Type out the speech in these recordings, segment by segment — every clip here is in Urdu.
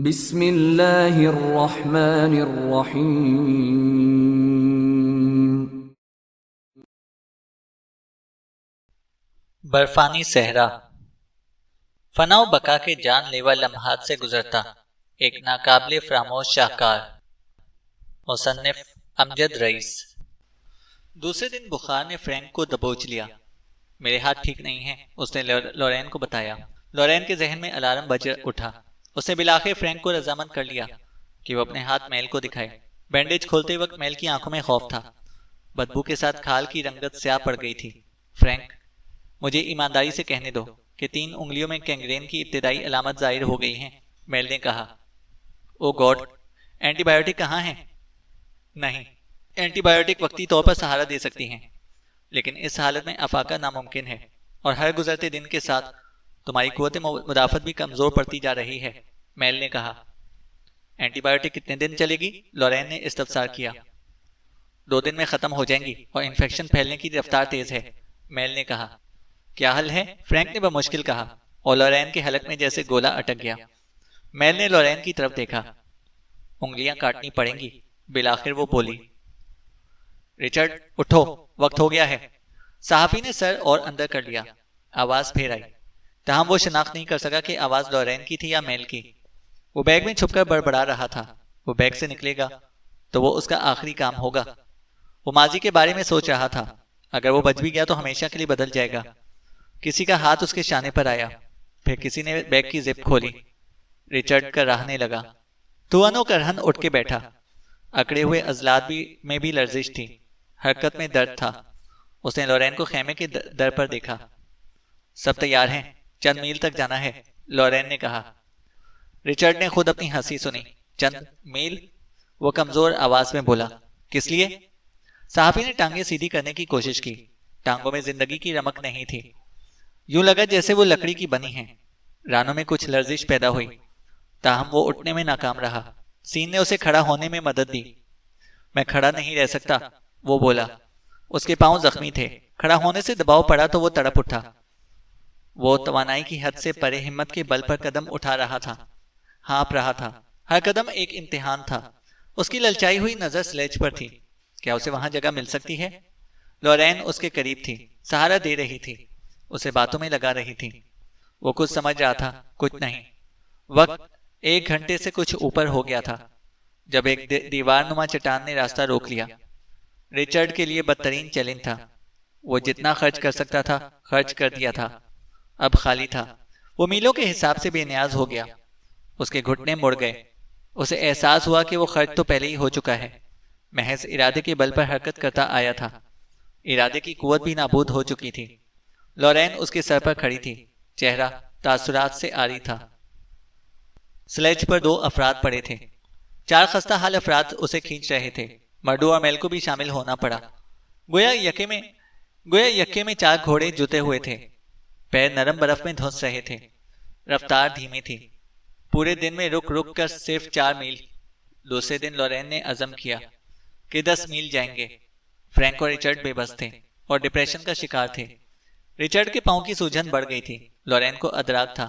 بسم اللہ الرحمن الرحیم۔ برفانی صحرا، فنا و بقا کے جان لیوا لمحات سے گزرتا ایک ناقابل فراموش شاہکار۔ مصنف امجد رئیس۔ دوسرے دن بخار نے فرینک کو دبوچ لیا۔ میرے ہاتھ ٹھیک نہیں ہیں، اس نے لورین کو بتایا۔ لورین کے ذہن میں الارم بج اٹھا۔ اس نے بالآخر فرینک کو رضامند کر لیا کہ وہ اپنے ہاتھ میل کو دکھائے۔ بینڈیج کھولتے وقت میل کی آنکھوں میں خوف تھا، بدبو کے ساتھ کھال کی رنگت سیاہ پڑ گئی تھی۔ فرینک، مجھے ایمانداری سے کہنے دو کہ 3 انگلیوں میں گینگرین کی ابتدائی علامت ظاہر ہو گئی ہیں، میل نے کہا۔ او گاڈ، اینٹی بائیوٹک کہاں ہیں؟ نہیں، اینٹی بائیوٹک وقتی طور پر سہارا دے سکتی ہیں، لیکن اس حالت میں افاقہ ناممکن ہے، اور ہر گزرتے دن کے ساتھ تمہاری قوت مدافعت بھی کمزور پڑتی جا رہی ہے، میل نے کہا۔ اینٹی بائیوٹک کتنے دن چلے گی؟ لورین نے استفسار کیا۔ 2 دن میں ختم ہو جائیں گی، اور انفیکشن پھیلنے کی رفتار تیز ہے، میل نے کہا۔ کیا حل ہے؟ فرینک نے بمشکل کہا، اور لورین کے حلق میں جیسے گولا اٹک گیا۔ میل نے لورین کی طرف دیکھا۔ انگلیاں کاٹنی پڑیں گی، بالآخر وہ بولی۔ رچرڈ، اٹھو، وقت ہو گیا ہے۔ صحافی نے سر اور اندر کر لیا۔ آواز پھر آئی، تاہم وہ شناخت نہیں کر سکا کہ آواز لورین کی تھی یا میل کی۔ وہ بیگ میں چھپ کر بڑبڑا رہا تھا۔ وہ بیگ سے نکلے گا تو وہ اس کا آخری کام ہوگا۔ وہ ماضی کے بارے میں سوچ رہا تھا، اگر وہ بچ بھی گیا تو ہمیشہ کے لیے بدل جائے گا۔ کسی کا ہاتھ اس کے شانے پر آیا، پھر کسی نے بیگ کی زپ کھولی۔ رچرڈ کراہنے لگا۔ توانو کرہن اٹھ کے بیٹھا۔ اکڑے ہوئے عضلات میں بھی لرزش تھی، حرکت میں درد تھا۔ اس نے لورین کو خیمے کے در پر دیکھا۔ سب تیار ہیں، چند میل تک جانا ہے، لورین نے کہا۔ رچرڈ نے خود اپنی ہنسی سنی۔ چند میل؟ وہ کمزور آواز میں بولا۔ کس لیے؟ صحافی نے ٹانگیں سیدھی کرنے کی کوشش کی۔ ٹانگوں میں زندگی کی رمق نہیں تھی، یوں لگا جیسے وہ لکڑی کی بنی ہیں۔ رانوں میں کچھ لرزش پیدا ہوئی، تاہم وہ اٹھنے میں ناکام رہا۔ سین نے اسے کھڑا ہونے میں مدد دی۔ میں کھڑا نہیں رہ سکتا، وہ بولا۔ اس کے پاؤں زخمی تھے، کھڑا ہونے سے دباؤ پڑا تو وہ تڑپ اٹھا۔ وہ توانائی کی حد سے پرے ہمت کے بل پر قدم اٹھا رہا تھا، ہانپ رہا تھا۔ ہر قدم ایک امتحان تھا۔ اس کی للچائی ہوئی نظر سلیج پر تھی۔ کیا اسے وہاں جگہ مل سکتی ہے؟ لورین اس کے قریب تھی، سہارا دے رہی تھی، اسے باتوں میں لگا رہی تھی۔ وہ کچھ سمجھ رہا تھا، کچھ نہیں۔ وقت 1 گھنٹے سے کچھ اوپر ہو گیا تھا جب ایک دیوار نما چٹان نے راستہ روک لیا۔ رچرڈ کے لیے بدترین چیلنج تھا۔ وہ جتنا خرچ کر سکتا تھا خرچ کر دیا تھا، اب خالی تھا۔ وہ میلوں کے حساب سے بے نیاز ہو گیا۔ اس کے گھٹنے مڑ گئے۔ اسے احساس ہوا کہ وہ خرچ تو پہلے ہی ہو چکا ہے، محض ارادے کے بل پر حرکت کرتا آیا تھا۔ ارادے کی قوت بھی نابود ہو چکی تھی۔ لورین اس کے سر پر کھڑی تھی، چہرہ تاثرات سے عاری تھا۔ سلیج پر 2 افراد پڑے تھے۔ 4 خستہ حال افراد اسے کھینچ رہے تھے۔ مرڈو اور میل کو بھی شامل ہونا پڑا۔ گویا یکے میں 4 گھوڑے جتے ہوئے تھے۔ پیر نرم برف میں دھنس رہے تھے، رفتار دھیمی تھی۔ پورے دن میں رک رک کر صرف 4 میل۔ دوسرے دن لورین نے عزم کیا کہ 10 میل جائیں گے۔ فرینک اور رچرڈ بے بس تھے اور ڈپریشن کا شکار تھے۔ رچرڈ کے پاؤں کی سوجن بڑھ گئی تھی، لورین کو ادراک تھا۔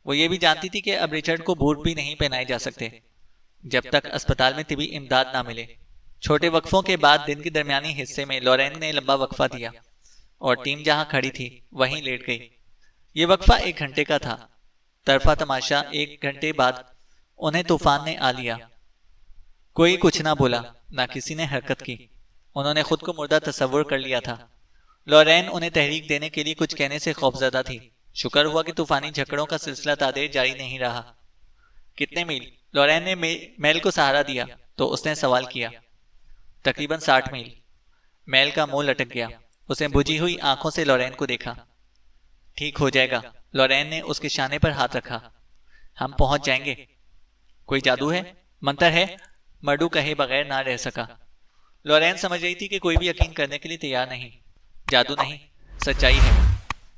وہ یہ بھی جانتی تھی کہ اب رچرڈ کو بوٹ بھی نہیں پہنائے جا سکتے جب تک اسپتال میں طبی امداد نہ ملے۔ چھوٹے وقفوں کے بعد دن کے درمیانی حصے میں لورین نے لمبا وقفہ دیا، اور ٹیم جہاں کھڑی تھی وہیں لیٹ گئی۔ یہ وقفہ 1 گھنٹے کا تھا۔ طرفہ تماشا 1 گھنٹے بعد انہیں طوفان نے آ لیا۔ کوئی کچھ نہ بولا، نہ کسی نے حرکت کی۔ انہوں نے خود کو مردہ تصور کر لیا تھا۔ لورین انہیں تحریک دینے کے لیے کچھ کہنے سے خوفزدہ تھی۔ شکر ہوا کہ طوفانی جھکڑوں کا سلسلہ تادیر جاری نہیں رہا۔ کتنے میل؟ لورین نے میل کو سہارا دیا تو اس نے سوال کیا۔ تقریباً 60 میل۔ میل کا منہ لٹک گیا۔ اس نے بجھی ہوئی آنکھوں سے لورین کو دیکھا۔ ٹھیک ہو جائے گا، لورین نے اس کے شانے پر ہاتھ رکھا۔ ہم پہنچ جائیں گے۔ کوئی جادو ہے؟ منتر ہے؟ مرڈو کہے بغیر نہ رہ سکا۔ لورین سمجھ رہی تھی کہ کوئی بھی یقین کرنے کے لیے تیار نہیں۔ جادو نہیں، سچائی ہے۔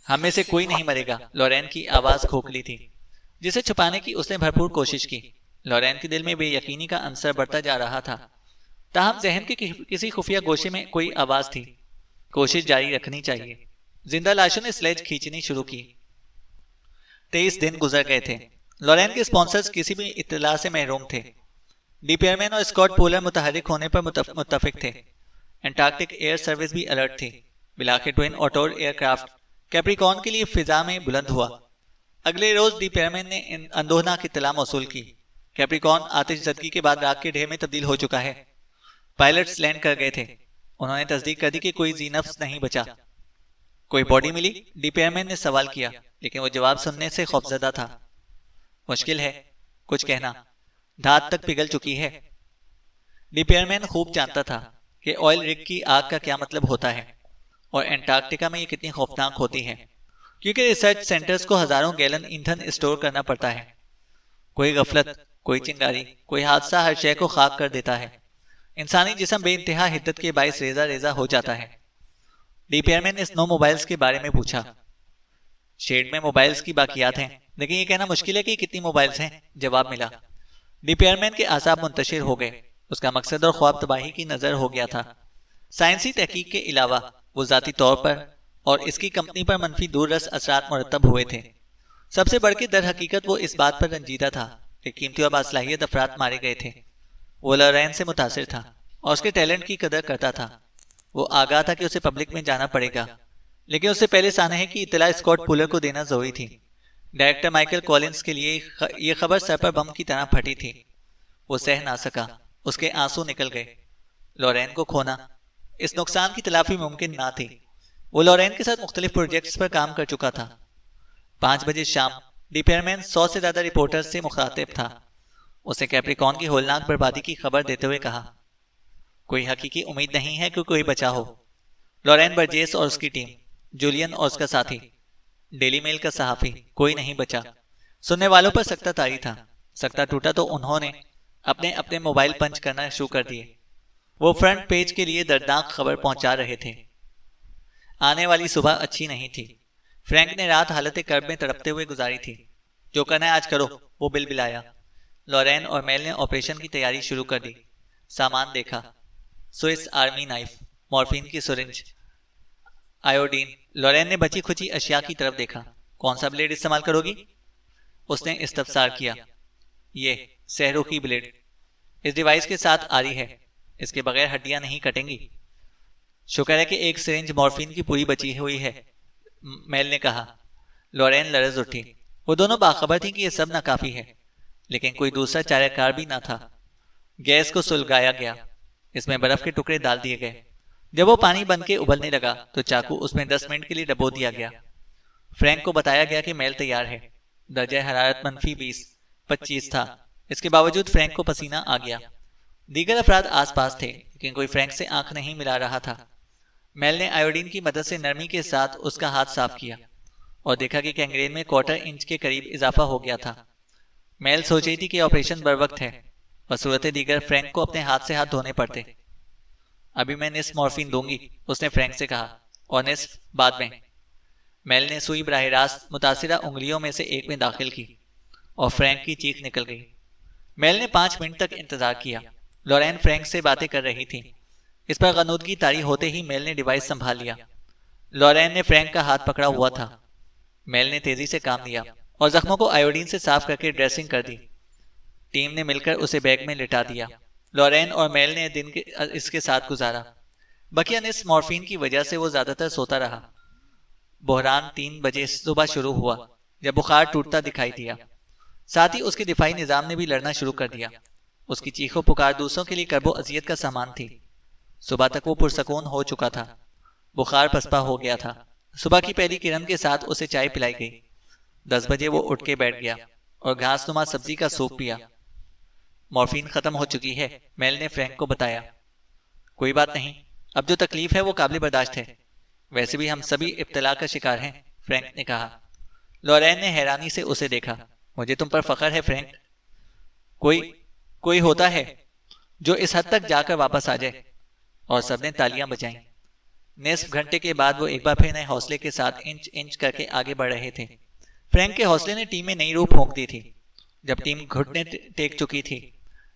ہم میں سے کوئی نہیں مرے گا۔ لورین کی آواز کھوکھلی تھی، جسے چھپانے کی اس نے بھرپور کوشش کی۔ لورین کے دل میں بے یقینی کا عنصر بڑھتا جا رہا تھا، تاہم ذہن کے کسی خفیہ گوشے میں کوئی آواز تھی، کوشش جاری رکھنی چاہیے۔ زندہ لاشوں نے سلیج کھینچنی شروع کی۔ 23 دن گزر گئے تھے۔ لورین کے اسپانسرز کسی بھی اطلاع سے محروم تھے۔ ڈی پیئرمین اور اسکاٹ پولر متحرک ہونے پر متفق تھے۔ انٹارکٹک ایئر سروس بھی الرٹ تھی۔ بالآخر ٹوین اوٹور ایئر کرافٹ کیپریکارن کے لیے فضا میں بلند ہوا۔ اگلے روز ڈی پیئرمین نے اندوہناک اطلاع موصول کی۔ کیپریکارن آتش زدگی کے بعد راکھ کے ڈھیر میں تبدیل ہو چکا ہے۔ پائلٹس لینڈ کر گئے تھے۔ انہوں نے تصدیق کر دی کہ کوئی ذی نفس نہیں بچا۔ کوئی باڈی ملی؟ ڈی پیئرمین نے سوال کیا، لیکن وہ جواب سننے سے خوفزدہ تھا۔ مشکل ہے کچھ کہنا، دھات تک پگھل چکی ہے۔ ڈی پیئرمین خوب جانتا تھا کہ آئل رگ کی آگ کا کیا مطلب ہوتا ہے اور انٹارکٹیکا میں یہ کتنی خوفناک ہوتی ہے، کیونکہ ریسرچ سینٹرز کو ہزاروں گیلن ایندھن اسٹور کرنا پڑتا ہے۔ کوئی غفلت، کوئی چنگاری، کوئی حادثہ ہر شے کو خاک کر دیتا ہے۔ انسانی جسم بے انتہا حدت کے باعث ریزہ ریزہ ہو جاتا ہے۔ ڈی پیئرمین نے سنو موبائلز کے بارے میں پوچھا۔ شیڈ میں موبائلز کی باقیات ہیں، لیکن یہ کہنا مشکل ہے کہ کتنی موبائلز ہیں، جواب ملا۔ ڈی پیئرمین کے اعصاب منتشر ہو گئے۔ اس کا مقصد اور خواب تباہی کی نظر ہو گیا تھا۔ سائنسی تحقیق کے علاوہ وہ ذاتی طور پر اور اس کی کمپنی پر منفی دور رس اثرات مرتب ہوئے تھے۔ سب سے بڑھ کے در حقیقت وہ اس بات پر رنجیدہ تھا کہ قیمتی اور باصلاحیت افراد مارے گئے تھے۔ وہ لورین سے متاثر تھا اور اس کے ٹیلنٹ کی قدر کرتا تھا۔ وہ آگاہ تھا کہ اسے پبلک میں جانا پڑے گا، لیکن اس سے پہلے سانحے کی اطلاع اسکاٹ پولر کو دینا ضروری تھی۔ ڈائریکٹر مائیکل کولنز کے لیے یہ خبر سر پر بم کی طرح پھٹی تھی۔ وہ سہ نہ سکا، اس کے آنسو نکل گئے۔ لورین کو کھونا، اس نقصان کی تلافی ممکن نہ تھی۔ وہ لورین کے ساتھ مختلف پروجیکٹس پر کام کر چکا تھا۔ 5 بجے شام ڈی پیئرمین 100 سے زیادہ رپورٹرز سے مخاطب تھا۔ اسے کیپریکارن کی ہولناک بربادی کی خبر دیتے ہوئے کہا، کوئی حقیقی امید نہیں ہے کہ کوئی بچا ہو۔ لورین برجیس اور اس کی ٹیم، جولین اور اس کا ساتھی، ڈیلی میل کا صحافی، کوئی نہیں بچا۔ سننے والوں پر سکتہ طاری تھا۔ سکتہ ٹوٹا تو انہوں نے اپنے موبائل پنچ کرنا شروع کر دیے۔ وہ فرنٹ پیج کے لیے دردناک خبر پہنچا رہے تھے۔ آنے والی صبح اچھی نہیں تھی۔ فرینک نے رات حالت کرب میں تڑپتے ہوئے گزاری تھی۔ جو کرنا ہے آج کرو، وہ بل بلایا۔ لورین اور میل نے آپریشن کی تیاری شروع کر دی۔ سامان دیکھا، سوئس آرمی نائف، مورفین کی سرنج، آیوڈین۔ لورین نے بچی کھچی اشیاء کی طرف دیکھا۔ کون سا بلیڈ استعمال کرو گی؟ اس نے استفسار کیا۔ یہ سہروخی بلیڈ اس ڈیوائس کے ساتھ آری ہے، اس کے بغیر ہڈیاں نہیں کٹیں گی۔ شکر ہے کہ ایک سرنج مورفین کی پوری بچی ہوئی ہے، میل نے کہا۔ لورین لرز اٹھی۔ وہ دونوں باخبر تھیں کہ یہ سب ناکافی ہے، لیکن کوئی دوسرا چارہ کار بھی نہ تھا۔ گیس کو سلگایا گیا، اس میں برف کے ٹکڑے ڈال دیے گئے۔ جب وہ پانی بن کے ابلنے لگا تو چاقو اس میں 10 منٹ کے لیے ڈبو دیا گیا۔ فرینک کو بتایا گیا کہ میل تیار ہے۔ درجہ حرارت -20-25 تھا۔ اس کے باوجود فرینک کو پسینہ آ گیا۔ دیگر افراد آس پاس تھے، لیکن کوئی فرینک سے آنکھ نہیں ملا رہا تھا۔ میل نے آیوڈین کی مدد سے نرمی کے ساتھ اس کا ہاتھ صاف کیا اور دیکھا کہ گینگرین میں 1/4 انچ کے قریب اضافہ ہو گیا تھا۔ میل سوچ رہی تھی کہ آپریشن بر وقت ہے، بصورت دیگر فرینک کو اپنے ہاتھ سے ہاتھ دھونے پڑتے۔ ابھی میں نصف مورفین دوں گی، اس نے فرینک سے کہا، اور نصف بعد میں۔ میل نے سوئی براہ راست متاثرہ انگلیوں میں سے ایک میں داخل کی اور فرینک کی چیخ نکل گئی۔ میل نے 5 منٹ تک انتظار کیا۔ لورین فرینک سے باتیں کر رہی تھی۔ اس پر غنودگی طاری ہوتے ہی میل نے ڈیوائس سنبھال لیا۔ لورین نے فرینک کا ہاتھ پکڑا ہوا تھا۔ میل نے تیزی سے کام لیا اور زخموں کو آیوڈین سے صاف کر کے ڈریسنگ کر دی۔ ٹیم نے مل کر اسے بیگ میں لٹا دیا۔ لورین اور میل نے دن اس کے ساتھ گزارا۔ بقیہ نصف مورفین کی وجہ سے وہ زیادہ تر سوتا رہا۔ بحران 3 بجے صبح شروع ہوا جب بخار ٹوٹتا دکھائی دیا۔ ساتھ ہی اس کے دفاعی نظام نے بھی لڑنا شروع کر دیا۔ اس کی چیخ و پکار دوسروں کے لیے کرب و اذیت کا سامان تھی۔ صبح تک وہ پرسکون ہو چکا تھا۔ بخار پسپا ہو گیا تھا۔ صبح کی پہلی کرن کے ساتھ اسے چائے پلائی گئی۔ 10 بجے وہ اٹھ کے بیٹھ گیا اور گھاس نما سبزی کا سوپ پیا۔ مورفین ختم ہو چکی ہے، میل نے فرینک کو بتایا۔ کوئی بات نہیں، اب جو تکلیف ہے وہ قابل برداشت ہے۔ ویسے بھی ہم سبھی ابتلا کا شکار ہیں، فرینک نے کہا۔ لورین نے حیرانی سے اسے دیکھا۔ مجھے تم پر فخر ہے فرینک۔ کوئی ہوتا ہے جو اس حد تک جا کر واپس آ جائے، اور سب نے تالیاں بجائیں۔ نصف گھنٹے کے بعد وہ ایک بار پھر نئے حوصلے کے ساتھ انچ کر کے آگے بڑھ رہے تھے۔ فرینک کے حوصلے نے ٹیم میں نئی روح پھونک دی تھی۔ جب ٹیم گھٹنے ٹیک چکی تھی،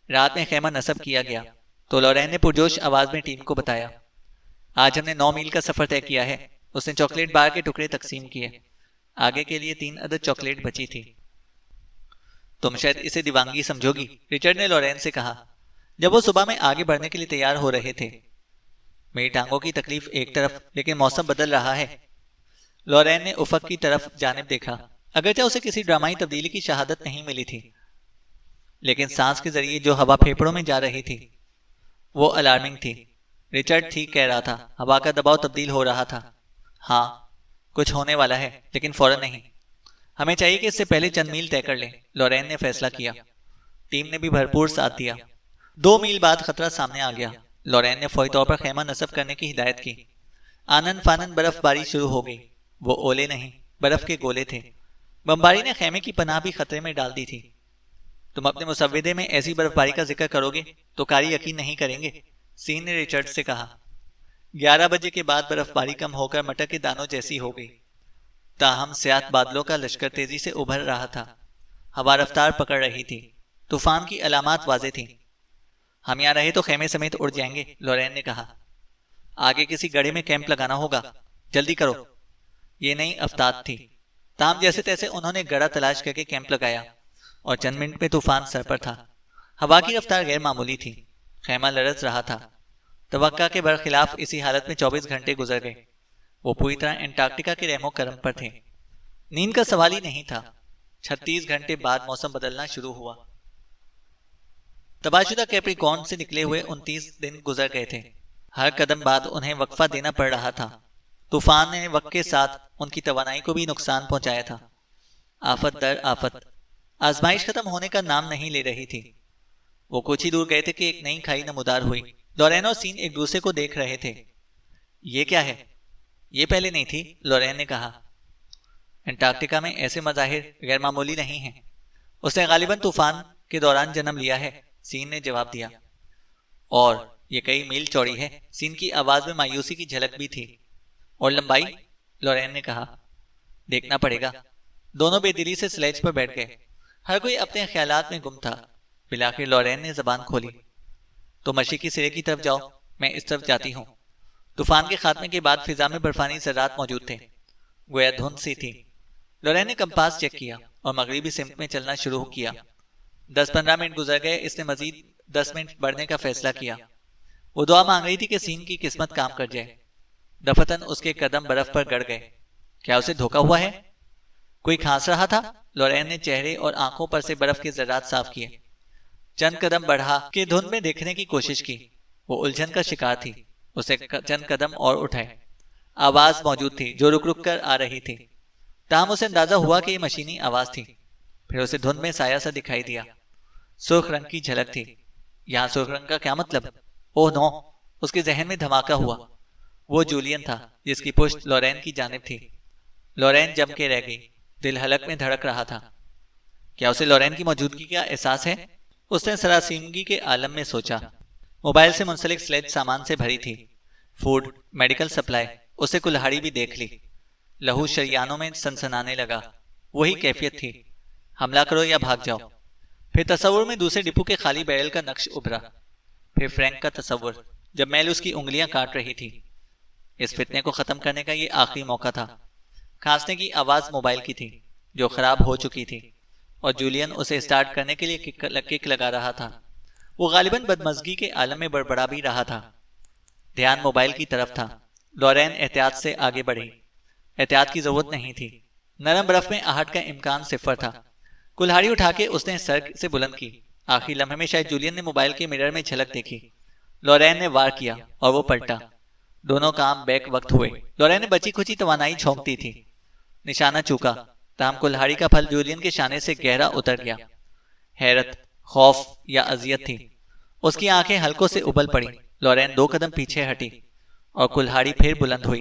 رات میں خیمہ نصب کیا گیا تو لورین نے پرجوش آواز میں ٹیم کو بتایا، آج ہم نے 9 میل کا سفر طے کیا ہے۔ اس نے چاکلیٹ بار کے ٹکڑے تقسیم کیے۔ آگے کے لیے 3 عدد چاکلیٹ بچی تھی۔ تم شاید اسے دیوانگی سمجھو گی، رچرڈ نے لورین سے کہا جب وہ صبح میں آگے بڑھنے کے لیے تیار ہو رہے تھے۔ میری ٹانگوں کی تکلیف ایک طرف، لیکن موسم بدل رہا ہے۔ لورین نے افق کی طرف جانب دیکھا، اگرچہ اسے کسی ڈرامائی تبدیلی کی شہادت نہیں ملی تھی، لیکن سانس کے ذریعے جو ہوا پھیپھڑوں میں جا رہی تھی وہ الارمنگ تھی۔ رچرڈ ٹھیک کہہ رہا تھا، ہوا کا دباؤ تبدیل ہو رہا تھا۔ ہاں، کچھ ہونے والا ہے، لیکن فوراً نہیں۔ ہمیں چاہیے کہ اس سے پہلے چند میل طے کر لیں، لورین نے فیصلہ کیا۔ ٹیم نے بھی بھرپور ساتھ دیا۔ 2 میل بعد خطرہ سامنے آ گیا۔ لورین نے فوری طور پر خیمہ نصب کرنے کی ہدایت کی۔ آنن فانن برف باری شروع ہو گئی۔ وہ اولے نہیں، برف کے گولے تھے۔ بمباری نے خیمے کی پناہ بھی خطرے میں ڈال دی تھی۔ تم اپنے مسودے میں ایسی برف باری کا ذکر کرو گے تو قاری یقین نہیں کریں گے، سین نے رچرڈ سے کہا۔ 11 بجے کے بعد برف باری کم ہو کر مٹر کے دانوں جیسی ہو گئی، تاہم سیاہ بادلوں کا لشکر تیزی سے ابھر رہا تھا۔ ہوا رفتار پکڑ رہی تھی، طوفان کی علامات واضح تھیں۔ ہم یہاں رہے تو خیمے سمیت اڑ جائیں گے، لورین نے کہا۔ آگے کسی گڑھے میں کیمپ لگانا ہوگا، جلدی کرو۔ یہ نئی افتاد تھی، تاہم جیسے تیسے انہوں نے گڑھا تلاش کر کے کیمپ لگایا، اور چند منٹ میں طوفان سر پر تھا۔ ہوا کی رفتار غیر معمولی تھی، خیمہ لرز رہا تھا۔ توقع کے برخلاف اسی حالت میں 24 گھنٹے گزر گئے۔ وہ پوری طرح انٹارکٹیکا کے رحم و کرم پر تھے۔ نیند کا سوال ہی نہیں تھا۔ 36 گھنٹے بعد موسم بدلنا شروع ہوا۔ تباہ شدہ کیپریکارن سے نکلے ہوئے 29 دن گزر گئے تھے۔ ہر قدم بعد انہیں وقفہ دینا پڑ رہا تھا۔ طوفان نے وقت کے ساتھ ان کی توانائی کو بھی نقصان پہنچایا تھا۔ آفت در آفت، آزمائش ختم ہونے کا نام نہیں لے رہی تھی۔ وہ کچھ ہی دور گئے تھے کہ ایک نئی کھائی نمودار ہوئی۔ لورین اور سین ایک دوسرے کو دیکھ رہے تھے۔ یہ کیا ہے؟ یہ پہلے نہیں تھی، لورین نے کہا۔ انٹارکٹیکا میں ایسے مظاہر غیر معمولی نہیں ہیں۔ اس نے غالباً طوفان کے دوران جنم لیا ہے، سین نے جواب دیا۔ اور یہ کئی میل چوڑی ہے، سین کی آواز میں مایوسی کی جھلک بھی تھی۔ اور لمبائی؟ لورین نے کہا۔ دیکھنا پڑے گا۔ دونوں بے دلی سے سلیج پر بیٹھ گئے۔ ہر کوئی اپنے خیالات میں گم تھا۔ بلاخر لورین نے زبان کھولی۔ تو مشرقی سرے کی طرف جاؤ، میں اس طرف جاتی ہوں۔ طوفان کے خاتمے کے بعد فضا میں برفانی ذرات موجود تھے، گویا دھند سی تھی۔ لورین نے کمپاس چیک کیا اور مغربی سمت میں چلنا شروع کیا۔ 10-15 منٹ گزر گئے۔ اس نے مزید 10 منٹ بڑھنے کا فیصلہ کیا۔ وہ دعا مانگ رہی تھی کہ سین کی قسمت کام کر جائے۔ دفتن اس کے قدم برف پر گڑ گئے۔ کیا اسے دھوکا ہوا ہے؟ کوئی کھانس رہا تھا؟ لورین نے چہرے اور آنکھوں پر سے برف کے ذرات صاف کیے۔ چند قدم بڑھا کے دھند میں دیکھنے کی کوشش کی۔ وہ الجھن کا شکار تھی۔ اسے چند قدم اور اٹھائے۔ آواز موجود تھی جو رک رک کر آ رہی تھی، تاہم اسے اندازہ ہوا کہ یہ مشینی آواز تھی۔ پھر اسے دھند میں سایہ سا دکھائی دیا۔ سرخ رنگ کی جھلک تھی۔ یہاں سرخ رنگ کا کیا مطلب؟ اوہ نو! اس کے ذہن میں دھماکہ ہوا۔ وہ جولین تھا جس کی پشت لورین کی جانب تھی۔ لورین جم کے رہ گئی، دل حلق میں دھڑک رہا تھا۔ کیا اسے لورین کی موجودگی کا احساس ہے؟ اس نے سراسیمگی کے عالم میں سوچا۔ موبائل سے منسلک سلیج سامان سے بھری تھی، فوڈ، میڈیکل سپلائی۔ اسے کلہاڑی بھی دیکھ لی۔ لہو شریانوں میں سنسنانے لگا۔ وہی کیفیت تھی، حملہ کرو یا بھاگ جاؤ۔ پھر تصور میں دوسرے ڈپو کے خالی بیرل کا نقش ابھرا۔ پھر فرینک کا تصور جب میل اس کی انگلیاں کاٹ رہی تھی۔ اس فتنے کو ختم کرنے کا یہ آخری موقع تھا۔ کھانسنے کی آواز موبائل کی تھی جو خراب ہو چکی تھی، اور جولین اسے اسٹارٹ کرنے کے لیے کک لگا رہا تھا۔ وہ غالباً بدمزگی کے عالم میں بڑبڑا بھی رہا تھا۔ دھیان موبائل کی طرف تھا۔ لورین احتیاط سے آگے بڑھی۔ احتیاط کی ضرورت نہیں تھی، نرم برف میں آہٹ کا امکان صفر تھا۔ کلہاڑی اٹھا کے اس نے سر سے بلند کی۔ آخری لمحے میں شاید جولین نے موبائل کے مرر میں جھلک دیکھی۔ لورین نے وار کیا اور وہ پلٹا۔ دونوں کام بیک وقت ہوئے۔ لورین نے بچی کھچی توانائی چھونکتی تھی۔ نشانہ چوکا، تاہم کلہاڑی کا پھل جولین کے شانے سے گہرا اتر گیا۔ حیرت، خوف یا اذیت تھی۔ اس کی آنکھیں حلقوں سے ابل پڑی۔ لورین 2 قدم پیچھے ہٹی اور کلہاڑی پھر بلند ہوئی۔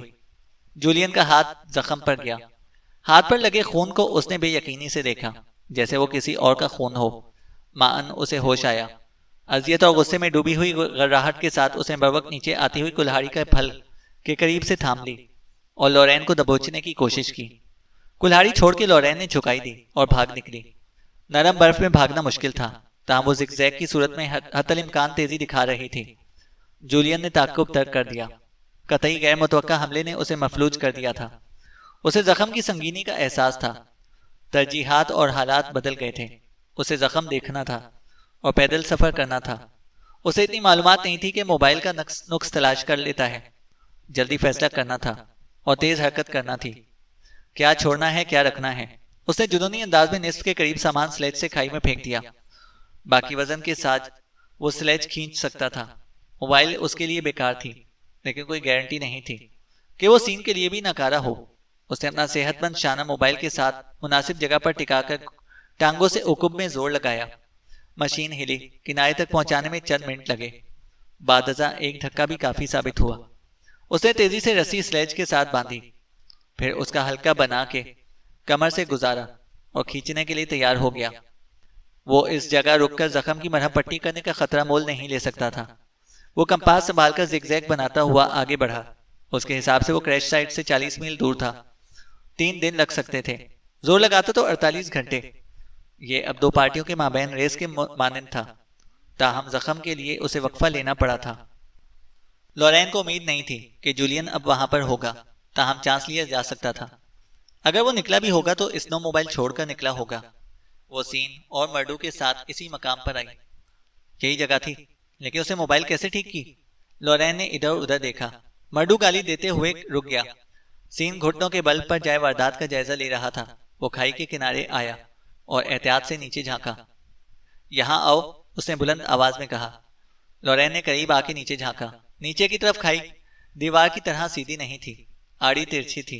جولین کا ہاتھ زخم پر گیا۔ ہاتھ پر لگے خون کو اس نے بے یقینی سے دیکھا، جیسے وہ کسی اور کا خون ہو۔ معاً اسے ہوش آیا۔ اذیت اور غصے میں ڈوبی ہوئی غراہٹ کے ساتھ اس نے بروقت نیچے آتی ہوئی کلہاڑی کا پھل کے قریب سے تھام لی اور لورین کو دبوچنے کی کوشش کی۔ کلہاڑی چھوڑ کے لورین نے جھکائی دی اور بھاگ نکلی۔ نرم برف میں بھاگنا مشکل تھا، تاہم وہ زگ زیگ کی صورت میں حتی الامکان تیزی دکھا رہی تھی۔ جولین نے تعقب ترک کر دیا۔ قطعی غیر متوقع حملے نے اسے مفلوج کر دیا تھا۔ اسے زخم کی سنگینی کا احساس تھا۔ ترجیحات اور حالات بدل گئے تھے۔ اسے زخم دیکھنا تھا اور پیدل سفر کرنا تھا۔ اسے اتنی معلومات نہیں تھی کہ موبائل کا نقص تلاش کر لیتا ہے۔ جلدی فیصلہ کرنا تھا اور تیز حرکت کرنا تھی، کیا چھوڑنا ہے کیا رکھنا ہے۔ اس نے جنونی انداز میں نصف کے قریب سامان سلیج سے کھائی میں پھینک دیا۔ باقی وزن کے ساتھ وہ سلیج کھینچ سکتا تھا۔ موبائل اس کے لیے بیکار تھی، لیکن کوئی گارنٹی نہیں تھی کہ وہ سین کے لیے بھی ناکارہ ہو۔ اس نے اپنا صحت مند شانہ موبائل کے ساتھ مناسب جگہ پر ٹکا کر ٹانگوں سے عقب میں زور لگایا۔ مشین ہلی، کنارے تک پہنچانے میں چند منٹ لگے۔ بعد ازاں ایک دھکا بھی کافی ثابت ہوا۔ اس نے تیزی سے رسی سلیج کے ساتھ باندھی، پھر اس کا ہلکا بنا کے کمر سے گزارا اور کھینچنے کے لیے تیار ہو گیا۔ وہ اس جگہ رک کر زخم کی مرہم پٹی کرنے کا خطرہ مول نہیں لے سکتا تھا۔ وہ کمپاس سنبھال کر زگ زیگ بناتا ہوا آگے بڑھا۔ اس کے حساب سے وہ کریش سائٹ سے 40 میل دور تھا۔ 3 دن لگ سکتے تھے، زور لگاتا تو 48 گھنٹے۔ یہ اب 2 پارٹیوں کے مابین ریس کے مانند تھا، تاہم زخم کے لیے اسے وقفہ لینا پڑا تھا۔ لورین کو امید نہیں تھی کہ جولین اب وہاں پر ہوگا، تاہم چانس لیا جا سکتا تھا۔ اگر وہ نکلا بھی ہوگا تو اسنو موبائل چھوڑ کر نکلا ہوگا۔ وہ سین اور مرڈو کے ساتھ اسی مقام پر آئی۔ یہی جگہ تھی، لیکن اسے موبائل کیسے ٹھیک کی؟ لورین نے ادھر ادھر دیکھا۔ مرڈو گالی دیتے ہوئے رک گیا۔ سین گھٹنوں کے بل پر جائے واردات کا جائزہ لے رہا تھا۔ وہ کھائی کے کنارے آیا اور احتیاط سے نیچے جھانکا۔ یہاں آؤ، اس نے بلند آواز میں کہا۔ لورین نے قریب آ کے نیچے جھانکا۔ نیچے کی طرف کھائی دیوار کی طرح سیدھی نہیں تھی، آڑی ترچھی تھی،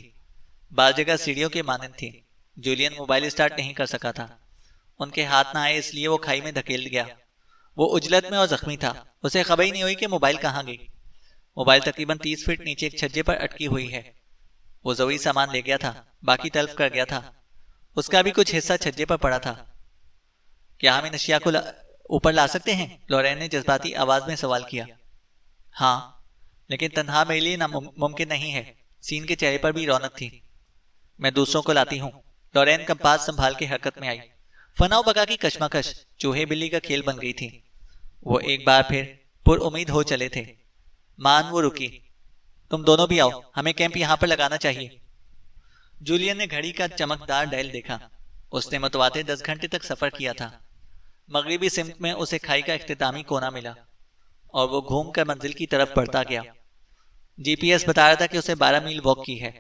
بعض جگہ سیڑھیوں کے مانند تھی۔ جولین موبائل اسٹارٹ نہیں کر سکا تھا۔ ان کے ہاتھ نہ آئے، اس لیے وہ کھائی میں دھکیل گیا۔ وہ عجلت میں اور زخمی تھا۔ اسے خبر ہی نہیں ہوئی کہ موبائل کہاں گئی۔ موبائل تقریباً 30 فٹ نیچے ایک چھجے پر اٹکی ہوئی ہے۔ وہ ضروری سامان لے گیا تھا، باقی تلف کر گیا تھا۔ اس کا بھی کچھ حصہ چھجے پر پڑا تھا۔ کیا ہم ان اشیاء کو اوپر لا سکتے ہیں؟ لورین نے جذباتی آواز میں سوال کیا۔ ہاں، لیکن تنہا میرے لیے ممکن نہیں ہے۔ سین کے چہرے پر بھی رونق تھی۔ میں دوسروں کو لاتی ہوں۔ لورین کمپاس سنبھال کے حرکت میں آئی۔ فنا و بقا کی کشمکش چوہے بلی کا کھیل بن گئی تھی۔ وہ ایک بار پھر پر امید ہو چلے تھے۔ مان وہ رکی۔ تم دونوں بھی آؤ، ہمیں کیمپ یہاں پر لگانا چاہیے۔ جولین نے گھڑی کا چمکدار ڈائل دیکھا۔ اس نے متواتر 10 گھنٹے تک سفر کیا تھا۔ مغربی سمت میں اسے کھائی کا اختتامی کونا ملا اور وہ گھوم کر منزل کی طرف بڑھتا گیا۔ جی پی ایس بتا رہا تھا کہ اسے 12 میل واک کی ہے۔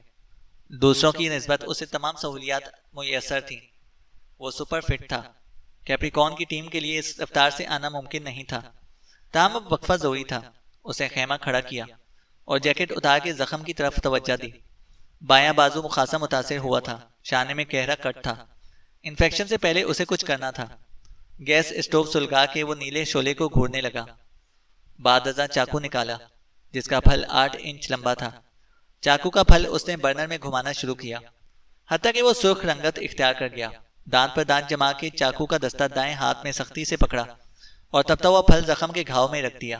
دوسروں کی نسبت اسے تمام سہولیات میسر تھیں۔ وہ سپر فٹ تھا۔ کیپریکون کی ٹیم کے لیے اس رفتار سے آنا ممکن نہیں تھا، تاہم اب وقفہ ضروری تھا۔ اسے خیمہ کھڑا کیا اور جیکٹ اتار کے زخم کی طرف توجہ دی۔ بایاں بازو مخاصا متاثر ہوا تھا، شانے میں گہرا کٹ تھا۔ انفیکشن سے پہلے اسے کچھ کرنا تھا۔ گیس اسٹوو سلگا کے وہ نیلے شعلے کو گھورنے لگا۔ بعد ازاں چاقو نکالا جس کا پھل 8 انچ لمبا تھا۔ چاقو کا پھل اس نے برنر میں گھمانا شروع کیا، حتیٰ کہ وہ سرخ رنگت اختیار کر گیا۔ دانت پر دانت جما کے چاقو کا دستہ دائیں ہاتھ میں سختی سے پکڑا اور تپتا ہوا پھل زخم کے گھاؤ میں رکھ دیا۔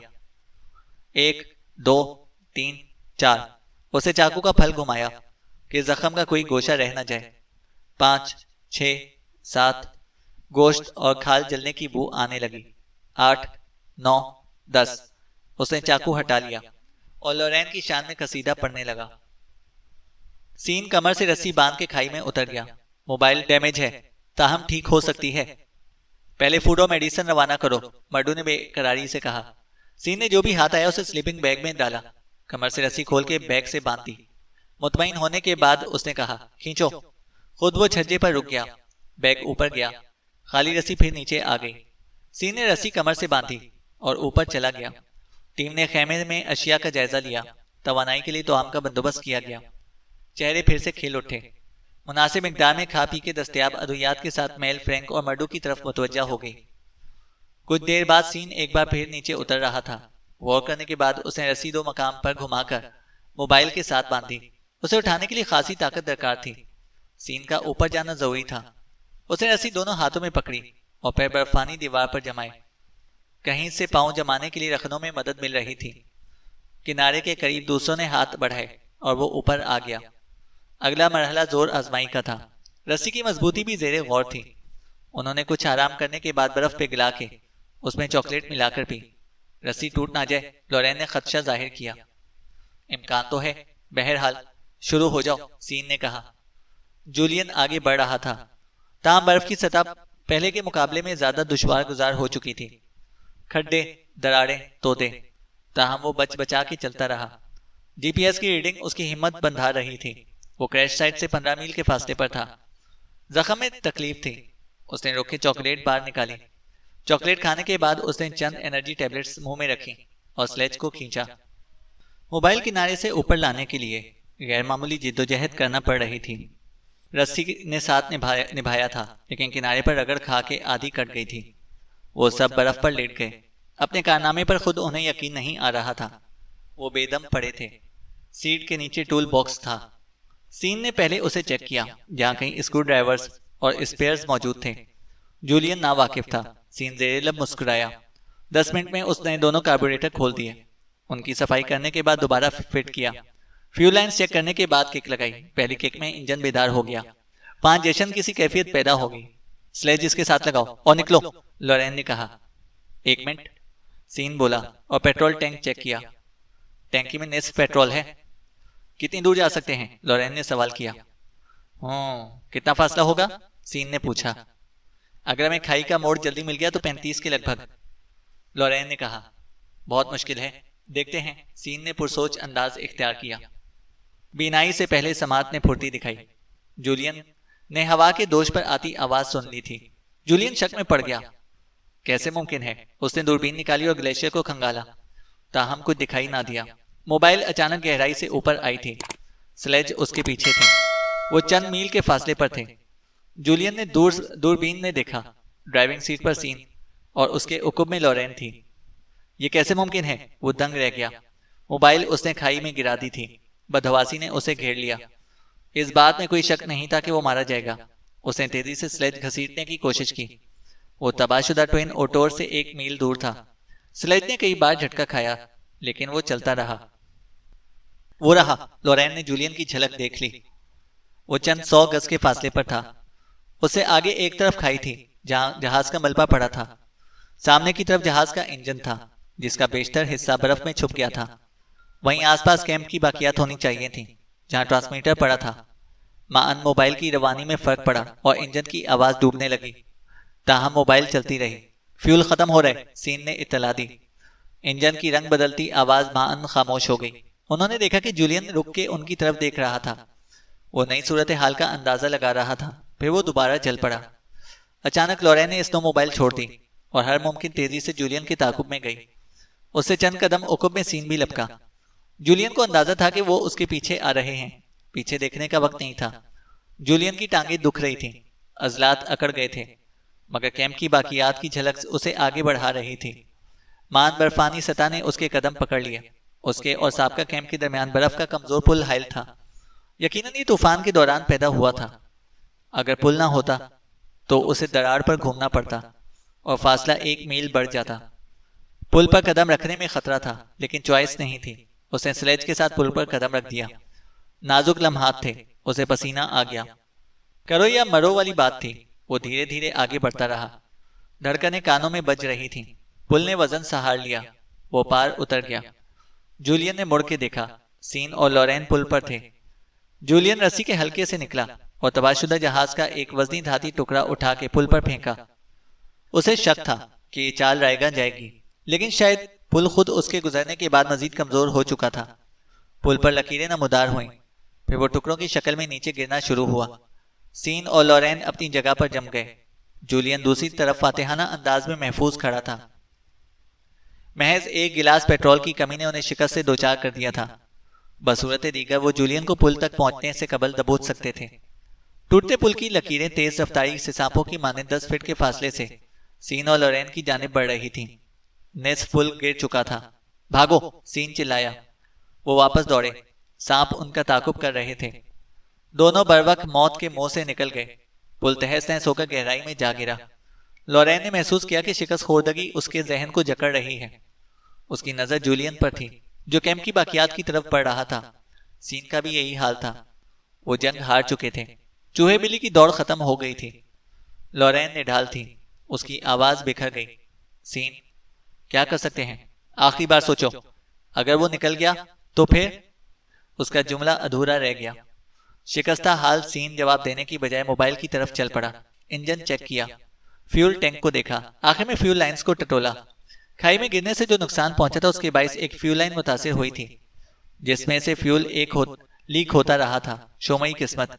1 2 3 4 اسے چاقو کا پھل گھمایا کہ زخم کا کوئی گوشہ رہ نہ جائے۔ 5 6 7 گوشت اور کھال جلنے کی بو آنے لگی۔ 8 9 10 اس نے چاقو ہٹا لیا اور لورین کی شان میں قصیدہ پڑھنے لگا۔ سین کمر سے رسی باندھ کے کھائی میں اتر گیا۔ موبائل ڈیمیج ہے، تاہم ٹھیک ہو سکتی ہے۔ پہلے فوڈ اور میڈیسن روانہ کرو، مرڈو نے بے قراری سے کہا۔ سین نے جو بھی ہاتھ آیا اسے سلیپنگ بیگ میں ڈالا، کمر سے رسی کھول کے بیگ سے باندھ دی۔ مطمئن ہونے کے بعد اس نے کہا، کھینچو۔ خود وہ چھجے پر رک گیا۔ بیگ اوپر گیا، خالی رسی پھر نیچے آ گئی۔ سین نے رسی کمر سے باندھی اور اوپر چلا گیا۔ ٹیم نے خیمے میں اشیاء کا جائزہ لیا۔ توانائی کے لیے طعام کا بندوبست کیا گیا۔ چہرے پھر سے کھل اٹھے۔ مناسب مقدار میں کھا پی کے دستیاب ادویات کے ساتھ میل فرینک اور مرڈو کی طرف متوجہ ہو گئی۔ کچھ دیر بعد سین ایک بار پھر نیچے اتر رہا تھا۔ غور کرنے کے بعد اس نے رسی 2 مقام پر گھما کر موبائل کے ساتھ باندھی۔ اسے اٹھانے کے لیے خاصی طاقت درکار تھی۔ سین کا اوپر جانا ضروری تھا۔ اس نے رسی دونوں ہاتھوں میں پکڑی اور پیر برفانی دیوار پر جمائے۔ کہیں سے پاؤں جمانے کے لیے رکھنوں میں مدد مل رہی تھی۔ کنارے کے قریب دوسروں نے ہاتھ بڑھائے اور وہ اوپر آ گیا۔ اگلا مرحلہ زور آزمائی کا تھا۔ رسی کی مضبوطی بھی زیر غور تھی۔ انہوں نے کچھ آرام کرنے کے بعد برف پہ گلا کے اس میں چاکلیٹ ملا کر پی۔ رسی ٹوٹ نہ جائے، لورین نے خدشہ ظاہر کیا۔ امکان تو ہے، بہرحال شروع ہو جاؤ، سین نے کہا۔ جولین آگے بڑھ رہا تھا، تاہم برف کی سطح پہلے کے مقابلے میں زیادہ دشوار گزار ہو چکی تھی۔ کھڈے، دراڑیں، تودے، تاہم وہ بچ بچا کے چلتا رہا۔ جی پی ایس کی ریڈنگ اس کی ہمت بندھا رہی تھی۔ وہ کریش سائٹ سے 15 میل کے فاصلے پر تھا۔ زخم میں تکلیف تھی۔ اس نے رک کے چاکلیٹ بار نکالی۔ چاکلیٹ کھانے کے بعد اس نے چند انرجی ٹیبلٹس منہ میں رکھی اور سلیج کو کھینچا۔ موبائل کنارے سے اوپر لانے کے لیے غیر معمولی جدوجہد کرنا پڑ رہی تھی۔ رسی نے ساتھ نبھایا تھا، لیکن کنارے پر رگڑ کھا کے آدھی کٹ گئی تھی۔ وہ سب برف پر لیٹ گئے۔ اپنے کارنامے پر خود انہیں یقین نہیں آ رہا تھا۔ وہ بے دم پڑے تھے۔ سیٹ کے نیچے ٹول باکس تھا۔ سین نے پہلے اسے چیک کیا، جہاں کہیں اسکرو ڈرائیورز اور اسپیئرز موجود تھے۔ جولین ناواقف تھا۔ سین زیر لب مسکرایا۔ 10 منٹ میں اس نے دونوں کاربوریٹر کھول دیے۔ ان کی صفائی کرنے کے بعد دوبارہ فٹ کیا۔ فیول لائنز چیک کرنے کے بعد کک لگائی۔ پہلی کک میں انجن بیدار ہو گیا۔ 5 جیشن کسی کیفیت پیدا ہوگی۔ سلیج اس کے ساتھ لگاؤ اور نکلو، لورین نے کہا۔ 1 منٹ، سین بولا اور پیٹرول ٹینک چیک کیا۔ ٹینکی میں نصف پیٹرول ہے۔ کتنی دور جا سکتے ہیں؟ لورین نے سوال کیا۔ کتنا فاصلہ ہوگا؟ سین نے پوچھا۔ اگر ہمیں کھائی کا موڑ جلدی مل گیا تو 35 کے لگ بھگ، لورین نے کہا۔ بہت مشکل ہے، دیکھتے ہیں، سین نے پرسوچ انداز اختیار کیا۔ بینائی سے پہلے سماعت نے پھرتی دکھائی۔ جولین نے ہوا کے دوش پر آتی آواز سن لی تھی۔ جولین شک میں پڑ گیا۔ کیسے ممکن ہے؟ اس نے دوربین نکالی اور گلیشیئر کو کھنگالا، تاہم کچھ دکھائی نہ دیا۔ موبائل اچانک گہرائی سے اوپر آئی تھی۔ سلیج اس کے پیچھے تھی۔ وہ چند میل کے فاصلے پر تھے۔ جولین نے دوربین نے دیکھا۔ ڈرائیونگ سیٹ پر سین اور اس کے عقب میں لورین تھی۔ یہ کیسے ممکن ہے؟ وہ دنگ رہ گیا۔ موبائل اس نے کھائی میں گرا دی تھی۔ بدحواسی نے اسے گھیر لیا۔ اس بات میں کوئی شک نہیں تھا کہ وہ مارا جائے گا۔ اس نے تیزی سے سلیج گھسیٹنے کی کوشش کی۔ وہ تباہ شدہ ٹوین اوٹور سے 1 میل دور تھا۔ سلیج نے کئی بار جھٹکا کھایا، لیکن وہ چلتا رہا۔ وہ رہا، لورین نے جولین کی جھلک دیکھ لی۔ وہ چند 100 گز کے فاصلے پر تھا۔ اس سے آگے ایک طرف کھائی تھی، جہاں جہاز کا ملبہ پڑا تھا۔ سامنے کی طرف جہاز کا انجن تھا، جس کا بیشتر حصہ برف میں چھپ گیا تھا۔ وہیں آس پاس کیمپ کی باقیات ہونی چاہیے تھیں، جہاں ٹرانسمیٹر پڑا تھا۔ معاً موبائل کی روانی میں فرق پڑا اور انجن کی آواز ڈوبنے لگی، تاہم موبائل چلتی رہی۔ فیول ختم ہو رہے، سین نے اطلاع دی۔ انجن کی رنگ بدلتی آواز معاً خاموش ہو گئی۔ انہوں نے دیکھا کہ جولین رک کے ان کی طرف دیکھ رہا تھا۔ وہ نئی صورتحال کا اندازہ لگا رہا تھا۔ پھر وہ دوبارہ چل پڑا۔ اچانک لورین نے اسنو موبائل چھوڑ دی اور ہر ممکن تیزی سے جولین کے تعاقب میں گئی۔ اس سے چند قدم عقب میں سین بھی لپکا۔ جولین کو اندازہ تھا کہ وہ اس کے پیچھے آ رہے ہیں۔ پیچھے دیکھنے کا وقت نہیں تھا۔ جولین کی ٹانگیں دکھ رہی تھیں، عضلات اکڑ گئے تھے، مگر کیمپ کی باقیات کی جھلک اسے آگے بڑھا رہی تھی۔ مان برفانی سطح نے اس کے قدم پکڑ لیے۔ اس کے اور سابقہ کیمپ کے درمیان برف کا کمزور پل حائل تھا۔ یقیناً یہ طوفان کے دوران پیدا ہوا تھا۔ اگر پل نہ ہوتا تو اسے دراڑ پر گھومنا پڑتا اور فاصلہ 1 میل بڑھ جاتا۔ پل پر قدم رکھنے میں خطرہ تھا، لیکن چوائس نہیں تھی۔ اس نے سلیج کے ساتھ پل پر قدم رکھ دیا۔ نازک لمحات تھے، اسے پسینہ آ گیا۔ کرو یا مرو والی بات تھی۔ وہ دھیرے دھیرے آگے بڑھتا رہا۔ دھڑکنیں کانوں میں بج رہی تھیں۔ پل نے وزن سہار لیا۔ وہ پار اتر گیا۔ جولین نے مڑ کے دیکھا۔ سین اور لورین پل پر تھے۔ جولین رسی کے حلقے سے نکلا اور تباہ شدہ جہاز کا ایک وزنی دھاتی ٹکڑا اٹھا کے پل پر پھینکا۔ اسے شک تھا کہ یہ چال رائیگاں جائے گی، لیکن شاید پل خود اس کے گزرنے کے بعد مزید کمزور ہو چکا تھا۔ پل پر لکیریں نمودار ہوئیں، پھر وہ ٹکڑوں کی شکل میں نیچے گرنا شروع ہوا۔ سین اور لورین اپنی جگہ پر جم گئے۔ جولین دوسری طرف فاتحانہ انداز میں محفوظ کھڑا تھا۔ محض 1 گلاس پیٹرول کی کمی نے انہیں شکست سے دوچار کر دیا تھا۔ بصورت دیگر وہ جولین کو پل تک پہنچنے سے قبل دبوچ سکتے تھے۔ ٹوٹتے پل کی لکیریں تیز رفتاری سے سانپوں کی مانند 10 فٹ کے فاصلے سے سین اور لورین کی جانب بڑھ رہی تھیں۔ نصف پل گر چکا تھا۔ بھاگو، سین چلایا۔ وہ واپس دوڑے۔ سانپ ان کا تعاقب کر رہے تھے۔ دونوں بروقت موت کے منہ سے نکل گئے۔ پل تہس نہس ہو کر گہرائی میں جا گرا۔ لورین نے محسوس کیا کہ شکست خوردگی اس کے ذہن کو جکڑ رہی ہے۔ اس کی نظر جولین پر تھی، جو کیمپ کی باقیات کی طرف بڑھ رہا تھا۔ سین کا بھی یہی حال تھا۔ وہ جنگ ہار چکے تھے۔ چوہے بلی کی دوڑ ختم ہو گئی تھی۔ لورین نے ڈھال تھی۔ اس کی آواز بکھر گئی۔ سین، کیا کر سکتے ہیں؟ آخری بار سوچو۔ اگر وہ نکل گیا تو پھر؟ اس کا جملہ ادھورا رہ گیا۔ شکستہ حال سین جواب دینے کی بجائے موبائل کی طرف چل پڑا۔ انجن چیک کیا۔ فیول ٹینک کو دیکھا، آخر میں فیول لائنز کو ٹٹولا۔ کھائی میں گرنے سے جو نقصان پہنچا تھا اس کے باعث ایک فیول لائن متاثر ہوئی تھی جس میں سے فیول لیک ہوتا رہا تھا۔ شومئی قسمت،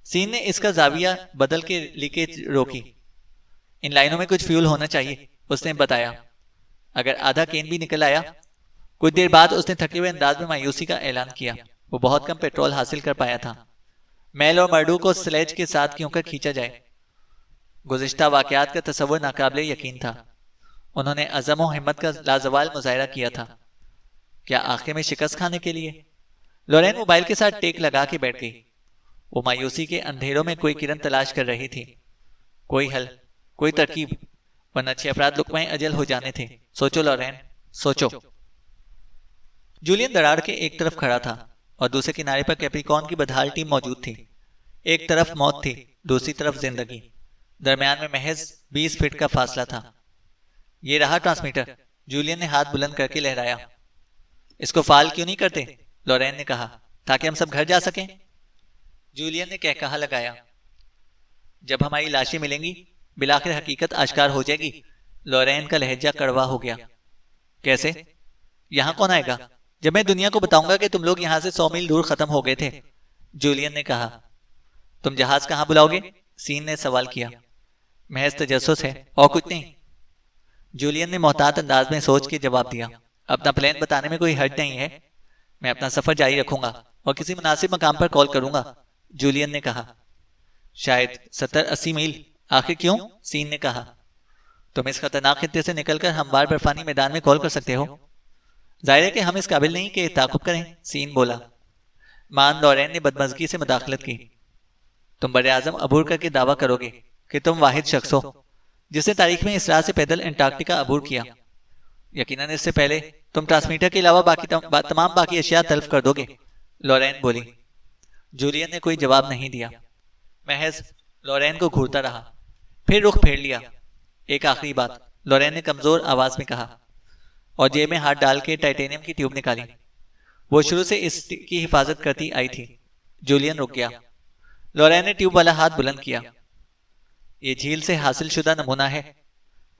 سین نے اس کا زاویہ بدل کے لیکیج روکی۔ ان لائنوں میں کچھ فیول ہونا چاہیے، اس نے بتایا، اگر آدھا کین بھی نکل آیا۔ کچھ دیر بعد اس نے تھکے ہوئے انداز میں مایوسی کا اعلان کیا، وہ بہت کم پیٹرول حاصل کر پایا تھا۔ میل اور مردو کو سلیج کے ساتھ کیوں کر کھینچا جائے؟ گزشتہ واقعات کا تصور ناقابل یقین تھا۔ انہوں نے عزم و ہمت کا لازوال مظاہرہ کیا تھا، کیا آخر میں شکست کھانے کے لیے؟ لورین موبائل کے ساتھ ٹیک لگا کے بیٹھ گئی۔ وہ مایوسی کے اندھیروں میں کوئی کرن تلاش کر رہی تھی، کوئی حل، کوئی ترکیب، ورنہ 6 افراد لقمہ اجل ہو جانے تھے۔ سوچو لورین، سوچو۔ جولین دراڑ کے ایک طرف کھڑا تھا اور دوسرے کنارے پر کیپریکارن کی بدحال ٹیم موجود تھی۔ ایک طرف موت تھی، دوسری طرف زندگی، درمیان میں محض 20 فٹ کا فاصلہ تھا۔ یہ رہا ٹرانسمیٹر، جولین نے ہاتھ بلند کر کے لہرایا۔ اس کو فعال کیوں نہیں کرتے؟ لورین نے کہا، تاکہ ہم سب گھر جا سکیں۔ جولین نے کہا لگایا، جب ہماری لاشیں ملیں گی بالآخر حقیقت آشکار ہو جائے گی۔ لورین کا لہجہ کڑوا ہو گیا۔ کیسے؟ یہاں کون آئے گا جب میں دنیا کو بتاؤں گا کہ تم لوگ یہاں سے 100 میل دور ختم ہو گئے تھے؟ جولین نے کہا۔ تم جہاز کہاں بلاؤ گے؟ سین نے سوال کیا۔ محض تجسس ہے اور کچھ نہیں، جولین نے محتاط انداز میں سوچ کے جواب دیا۔ اپنا پلان بتانے میں کوئی حرج نہیں ہے، میں اپنا سفر جاری رکھوں گا اور کسی مناسب مقام پر کال کروں گا، جولین نے کہا۔ شاید 70-80 میل، آخر کیوں؟ سین نے کہا۔ تم اس خطرناک خطے سے نکل کر ہموار برفانی میدان میں کال کر سکتے ہو۔ ظاہر ہے کہ ہم اس قابل نہیں کہ تعاقب کریں، سین بولا۔ مان لورین نے بدمزگی سے مداخلت کی۔ تم براعظم عبور کر کے دعویٰ کرو گے کہ تم واحد شخص ہو جس نے تاریخ میں اس راہ سے پیدل انٹارکٹیکا عبور کیا۔ یقیناً اس سے پہلے تم ٹرانسمیٹر کے علاوہ تمام باقی اشیاء تلف کر دو گے، لورین بولی۔ جولین نے کوئی جواب نہیں دیا، محض لورین کو گھورتا رہا، پھر رخ پھیر لیا۔ ایک آخری بات، لورین نے کمزور آواز میں کہا، اور جیب میں ہاتھ ڈال کے ٹائٹینیم کی ٹیوب نکالی۔ وہ شروع سے اس کی حفاظت کرتی آئی تھی۔ جولین رک گیا۔ لورین نے ٹیوب والا ہاتھ بلند کیا۔ یہ جھیل سے حاصل شدہ نمونہ ہے۔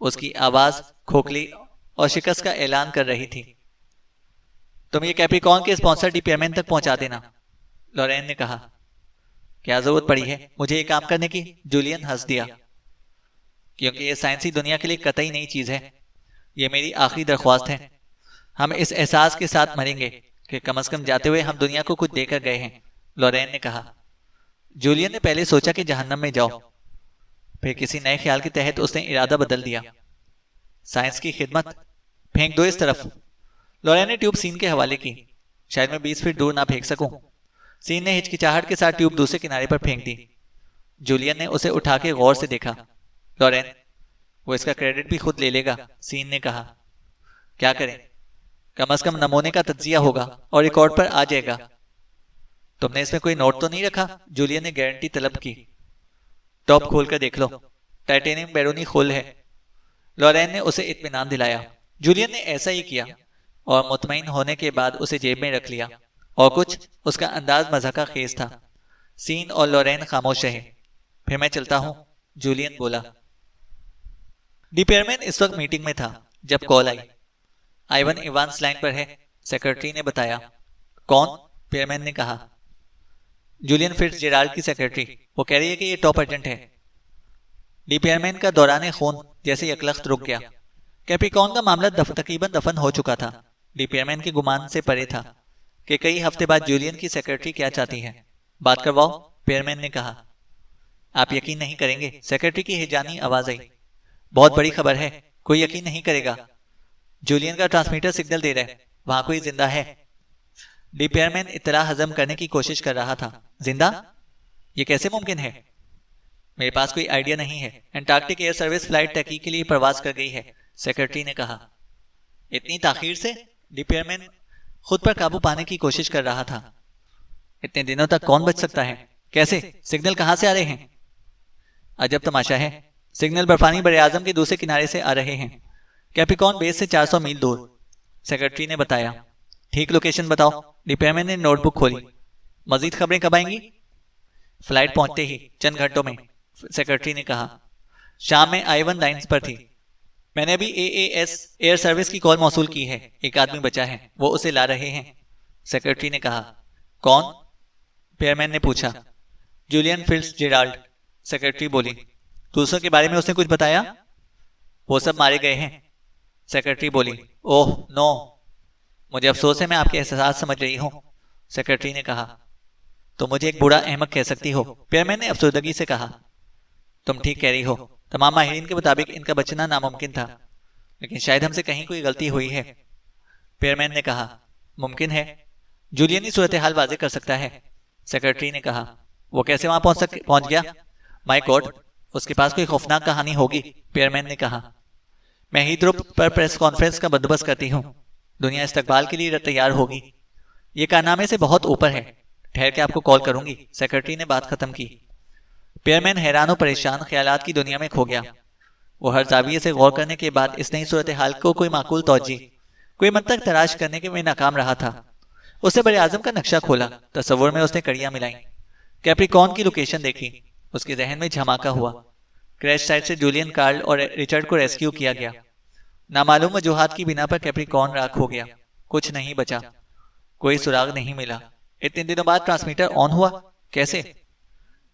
اس کی آواز کھوکھلی اور شکست کا اعلان کر رہی تھی۔ تم یہ کیپریکارن کے اسپانسر ڈی پیئرمین تک پہنچا دینا، لورین نے کہا۔ کیا ضرورت پڑی ہے مجھے یہ کام کرنے کی؟ جولین ہنس دیا۔ کیونکہ یہ سائنسی دنیا کے لیے قطعی نئی چیز ہے۔ یہ میری آخری درخواست ہے۔ ہم اس احساس کے ساتھ مریں گے کہ کم از کم جاتے ہوئے ہم دنیا کو کچھ دے کر گئے ہیں، لورین نے کہا۔ جولین نے پہلے سوچا کہ جہنم میں جاؤ، پھر کسی نئے خیال کے تحت اس نے ارادہ بدل دیا۔ سائنس کی خدمت، پھینک دو اس طرف۔ لورین نے ٹیوب سین کے حوالے کی۔ شاید میں 20 فٹ دور نہ پھینک سکوں۔ سین نے ہچکچاہٹ کے ساتھ ٹیوب دوسرے کنارے پر پھینک دی۔ جولین نے اسے اٹھا کے غور سے دیکھا۔ لورین، وہ اس کا کریڈٹ بھی خود لے لے گا، سین نے کہا۔ کیا کریں؟ کم از کم نمونے کا تجزیہ ہوگا اور ریکارڈ پر آ جائے گا۔ تم نے اس میں کوئی نوٹ تو نہیں رکھا؟ جولین نے گارنٹی طلب کی۔ ٹاپ کھول کر دیکھ لو، ٹائٹینیم بیرونی خول ہے، لورین نے اسے اطمینان دلایا۔ جولین نے ایسا ہی کیا اور مطمئن ہونے کے بعد اسے جیب میں رکھ لیا، اور کچھ اس کا انداز مضحکہ خیز تھا۔ سین اور لورین خاموش رہے۔ پھر میں چلتا ہوں، جولین بولا۔ ڈی پیئرمین اس وقت میٹنگ میں تھا جب کال آئی۔ آئیون ایوانس لائن پر ہے، سیکرٹری نے بتایا۔ کون؟ پیئرمین نے کہا۔ جولین فٹز جیرالڈ کی سیکرٹری، وہ کہہ رہی ہے کہ یہ ٹاپ ایجنٹ ہے۔ ڈی پیئرمین کا دوران خون جیسے یکلخت رک گیا۔ کیپریکارن کا معاملہ تقریباً دفن ہو چکا تھا۔ ڈی پیئرمین کے گمان سے پرے تھا کہ کئی ہفتے بعد جولین کی سیکرٹری کیا چاہتی ہے۔ بات کرواؤ، پیئرمین نے کہا۔ آپ یقین نہیں کریں گے، سیکرٹری کی ہجانی آواز آئی۔ بہت بڑی خبر ہے، کوئی یقین نہیں کرے گا۔ جولین کا ٹرانسمیٹر سگنل دے رہا ہے، وہاں کوئی زندہ ہے۔ ڈی پیئرمین اطلاع ہضم کرنے کی کوشش کر رہا تھا۔ زندہ؟ یہ کیسے ممکن ہے؟ میرے پاس کوئی آئیڈیا نہیں ہے۔ انٹارکٹک ایئر سروس فلائٹ تحقیق کے لیے پرواز کر گئی ہے، سیکرٹری نے کہا۔ اتنی تاخیر سے؟ ڈی پیئرمین خود پر قابو پانے کی کوشش کر رہا تھا۔ اتنے دنوں تک کون بچ سکتا ہے؟ کیسے؟ سگنل کہاں سے آ رہے ہیں؟ عجب تماشا ہے، سگنل برفانی براعظم کے دوسرے کنارے سے آ رہے ہیں، کیپریکارن بیس سے 400 میل دور، سیکرٹری نے بتایا۔ ٹھیک لوکیشن بتاؤ۔ ڈی پیئرمین نے نوٹ بک کھولی۔ مزید خبریں کب آئیں گی؟ فلائٹ پہنچتے ہی، چند گھنٹوں میں، سیکرٹری نے کہا۔ شام میں I-1 لائنز پر تھی۔ میں نے ابھی AAS ایئر سروس کی کال موصول کی ہے، ایک آدمی بچا ہے، وہ اسے لا رہے ہیں، سیکرٹری نے کہا۔ کون؟ پیئرمین نے پوچھا۔ جولین فٹز جیرالڈ، سیکرٹری بولی۔ دوسروں کے بارے میں اس نے کچھ بتایا؟ وہ سب مارے گئے ہیں، سیکرٹری بولی۔ اوہ نو، مجھے افسوس ہے، میں آپ کے احساسات سمجھ رہی ہوں، سیکرٹری نے کہا۔ تو مجھے ایک بوڑھا احمق کہہ سکتی ہو، پیئرمین نے افسردگی سے کہا۔ تم ٹھیک کہہ رہی ہو، تمام ماہرین کے مطابق ان کا بچنا ناممکن تھا، لیکن شاید ہم سے کہیں کوئی غلطی ہوئی ہے، پیئرمین نے کہا۔ ممکن ہے، جولین ہی صورتحال واضح کر سکتا ہے، سیکرٹری نے کہا۔ وہ کیسے وہاں پہنچ گیا؟ مائی گاڈ، اس کے پاس کوئی خوفناک کہانی ہوگی، پیئرمین نے کہا۔ میں ہیتھرو پر پریس کانفرنس کا بندوبست کرتی ہوں، دنیا استقبال کے لیے تیار ہوگی، یہ کارنامے سے بہت اوپر ہے، ٹھہر کے آپ کو کال کروں گی، سیکرٹری نے بات ختم کی۔ پیئرمین حیران و پریشان خیالات کی دنیا میں کھو گیا۔ وہ ہر زاویے سے غور کرنے کے بعد اس نئی صورتحال کو کوئی معقول توجہ، کوئی منطق تلاش کرنے کے میں ناکام رہا تھا۔ اس نے بر اعظم کا نقشہ کھولا، تصور میں اس نے کڑیاں ملائیں، کیپریکون کی لوکیشن دیکھی، اس کے ذہن میں جھماکا ہوا۔ کریش سائٹ سے جولین، کارل اور ریچرڈ کو ریسکیو کیا گیا۔ نامعلوم وجوہات کی بنا پر کیپریکون راکھ ہو گیا، کچھ نہیں بچا، کوئی سراغ نہیں ملا۔ اتنے دنوں بعد ٹرانسمیٹر آن ہوا، کیسے؟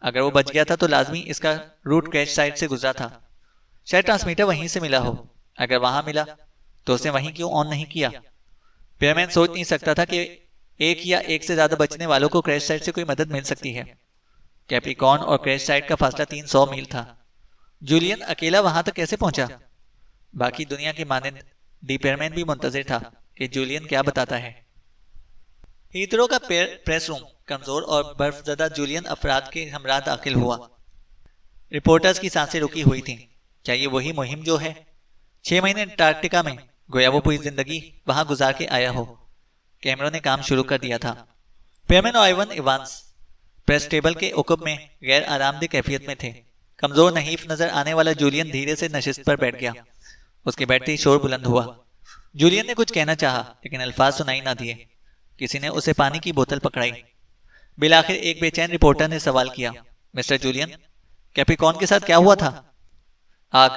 اگر وہ بچ گیا تھا تو لازمی اس کا روٹ کریش سائٹ سے گزرا تھا، شاید ٹرانسمیٹر وہیں سے ملا ہو، اگر وہاں ملا تو اس نے وہیں کیوں آن نہیں کیا؟ پیئرمین سوچ نہیں سکتا تھا کہ ایک یا ایک سے زیادہ بچنے والوں کو کریش سائٹ سے کوئی مدد مل سکتی ہے۔ کیپریکون اور کریش سائٹ کا فاصلہ 300 میل تھا۔ جولین اکیلا وہاں تک کیسے پہنچا؟ باقی دنیا کے مانند ڈی پیئرمین بھی منتظر تھا کہ جولین کیا بتاتا ہے۔ ہیتھرو کا پریس روم کمزور اور برف زدہ جولین افراد کے ہمراہ داخل ہوا۔ رپورٹرز کی سانسیں رکی ہوئی تھیں، کیا یہ وہی مہم جو ہے 6 مہینے انٹارکٹیکا میں، گویا وہ پوری زندگی وہاں گزار کے آیا ہو۔ کیمروں نے کام شروع کر دیا تھا۔ پیئرمین اور آئیون ایوانس پریس ٹیبل کے عقب میں غیر آرام دہ کیفیت میں تھے۔ کمزور نحیف نظر آنے والا جولین دھیرے سے نشست پر بیٹھ گیا، اس کے بیٹھتے ہی شور بلند ہوا۔ جولین نے کچھ کہنا چاہا لیکن الفاظ سنائی نہ دیے۔ کسی نے اسے پانی کی بوتل پکڑائی۔ بالآخر ایک بے چین رپورٹر نے سوال کیا، مسٹر جولین، کیپریکون کے ساتھ کیا ہوا تھا؟ آگ،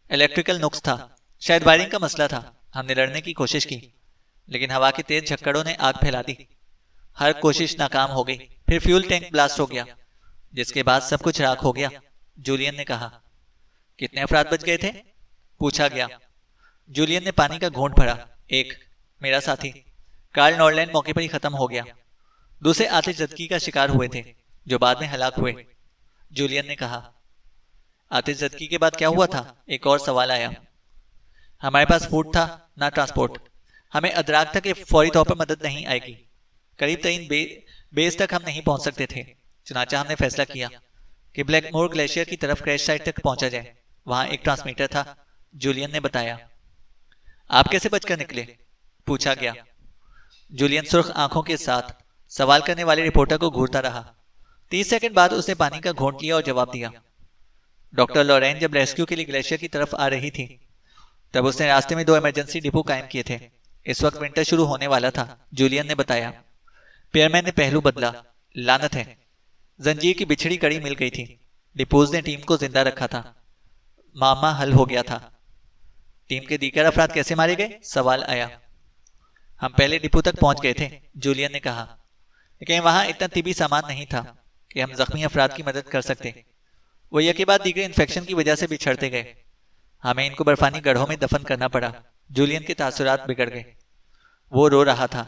الیکٹریکل نقص تھا، شاید وائرنگ کا مسئلہ تھا۔ ہم نے لڑنے کی کوشش کی لیکن ہوا کے تیز جھکڑوں نے آگ پھیلا دی، ہر کوشش ناکام ہو گئی۔ پھر فیول ٹینک بلاسٹ ہو گیا، جس کے بعد سب کچھ راکھ ہو گیا، جولین نے کہا۔ کتنے افراد بچ گئے تھے؟ پوچھا گیا۔ جولین نے پانی کا گھونٹ بھرا۔ ایک، میرا ساتھی کارل نورلینڈ موقع پر ہی ختم ہو گیا، دوسرے آتش زدگی کا شکار ہوئے تھے جو بعد میں ہلاک ہوئے، جولین نے کہا۔ آتش زدگی کے بعد کیا ہوا تھا؟ ایک اور سوال آیا۔ ہمارے پاس فوڈ تھا نہ ٹرانسپورٹ، ہمیں ادراک تھا کہ فوری طور پر مدد نہیں آئے گی، قریب ترین بیس تک ہم نہیں پہنچ سکتے تھے، چنانچہ ہم نے فیصلہ کیا کہ بلیک مور گلیشیئر کی طرف کریش سائٹ تک پہنچا جائے، وہاں ایک ٹرانسمیٹر تھا، جولین نے بتایا۔ آپ کیسے بچ کر نکلے؟ پوچھا گیا۔ جولین سرخ آنکھوں کے ساتھ سوال کرنے والے رپورٹر کو گھورتا رہا۔ 30 سیکنڈ بعد اس نے پانی کا گھونٹ لیا اور جواب دیا۔ ڈاکٹر لورین جب ریسکیو کے لیے گلیشیئر کی طرف آ رہی تھی تب اس نے راستے میں 2 ایمرجنسی ڈپو قائم کیے تھے، اس وقت ونٹر شروع ہونے والا تھا، جولین نے بتایا۔ پیئرمین نے پہلو بدلا۔ لعنت ہے، زنجیر کی بچھڑی کڑی مل گئی تھی، ڈپوز نے ٹیم کو زندہ رکھا تھا، معاملہ حل ہو گیا تھا۔ ٹیم کے دیگر افراد کیسے مارے گئے؟ سوال آیا۔ ہم پہلے ڈپو تک پہنچ گئے تھے، جولین نے کہا، لیکن وہاں اتنا طبی سامان نہیں تھا کہ ہم زخمی افراد کی مدد کر سکتے۔ وہ یکے بعد دیگر انفیکشن کی وجہ سے بچھڑتے گئے، ہمیں ان کو برفانی گڑھوں میں دفن کرنا پڑا۔ جولین کے تاثرات بگڑ گئے، وہ رو رہا تھا۔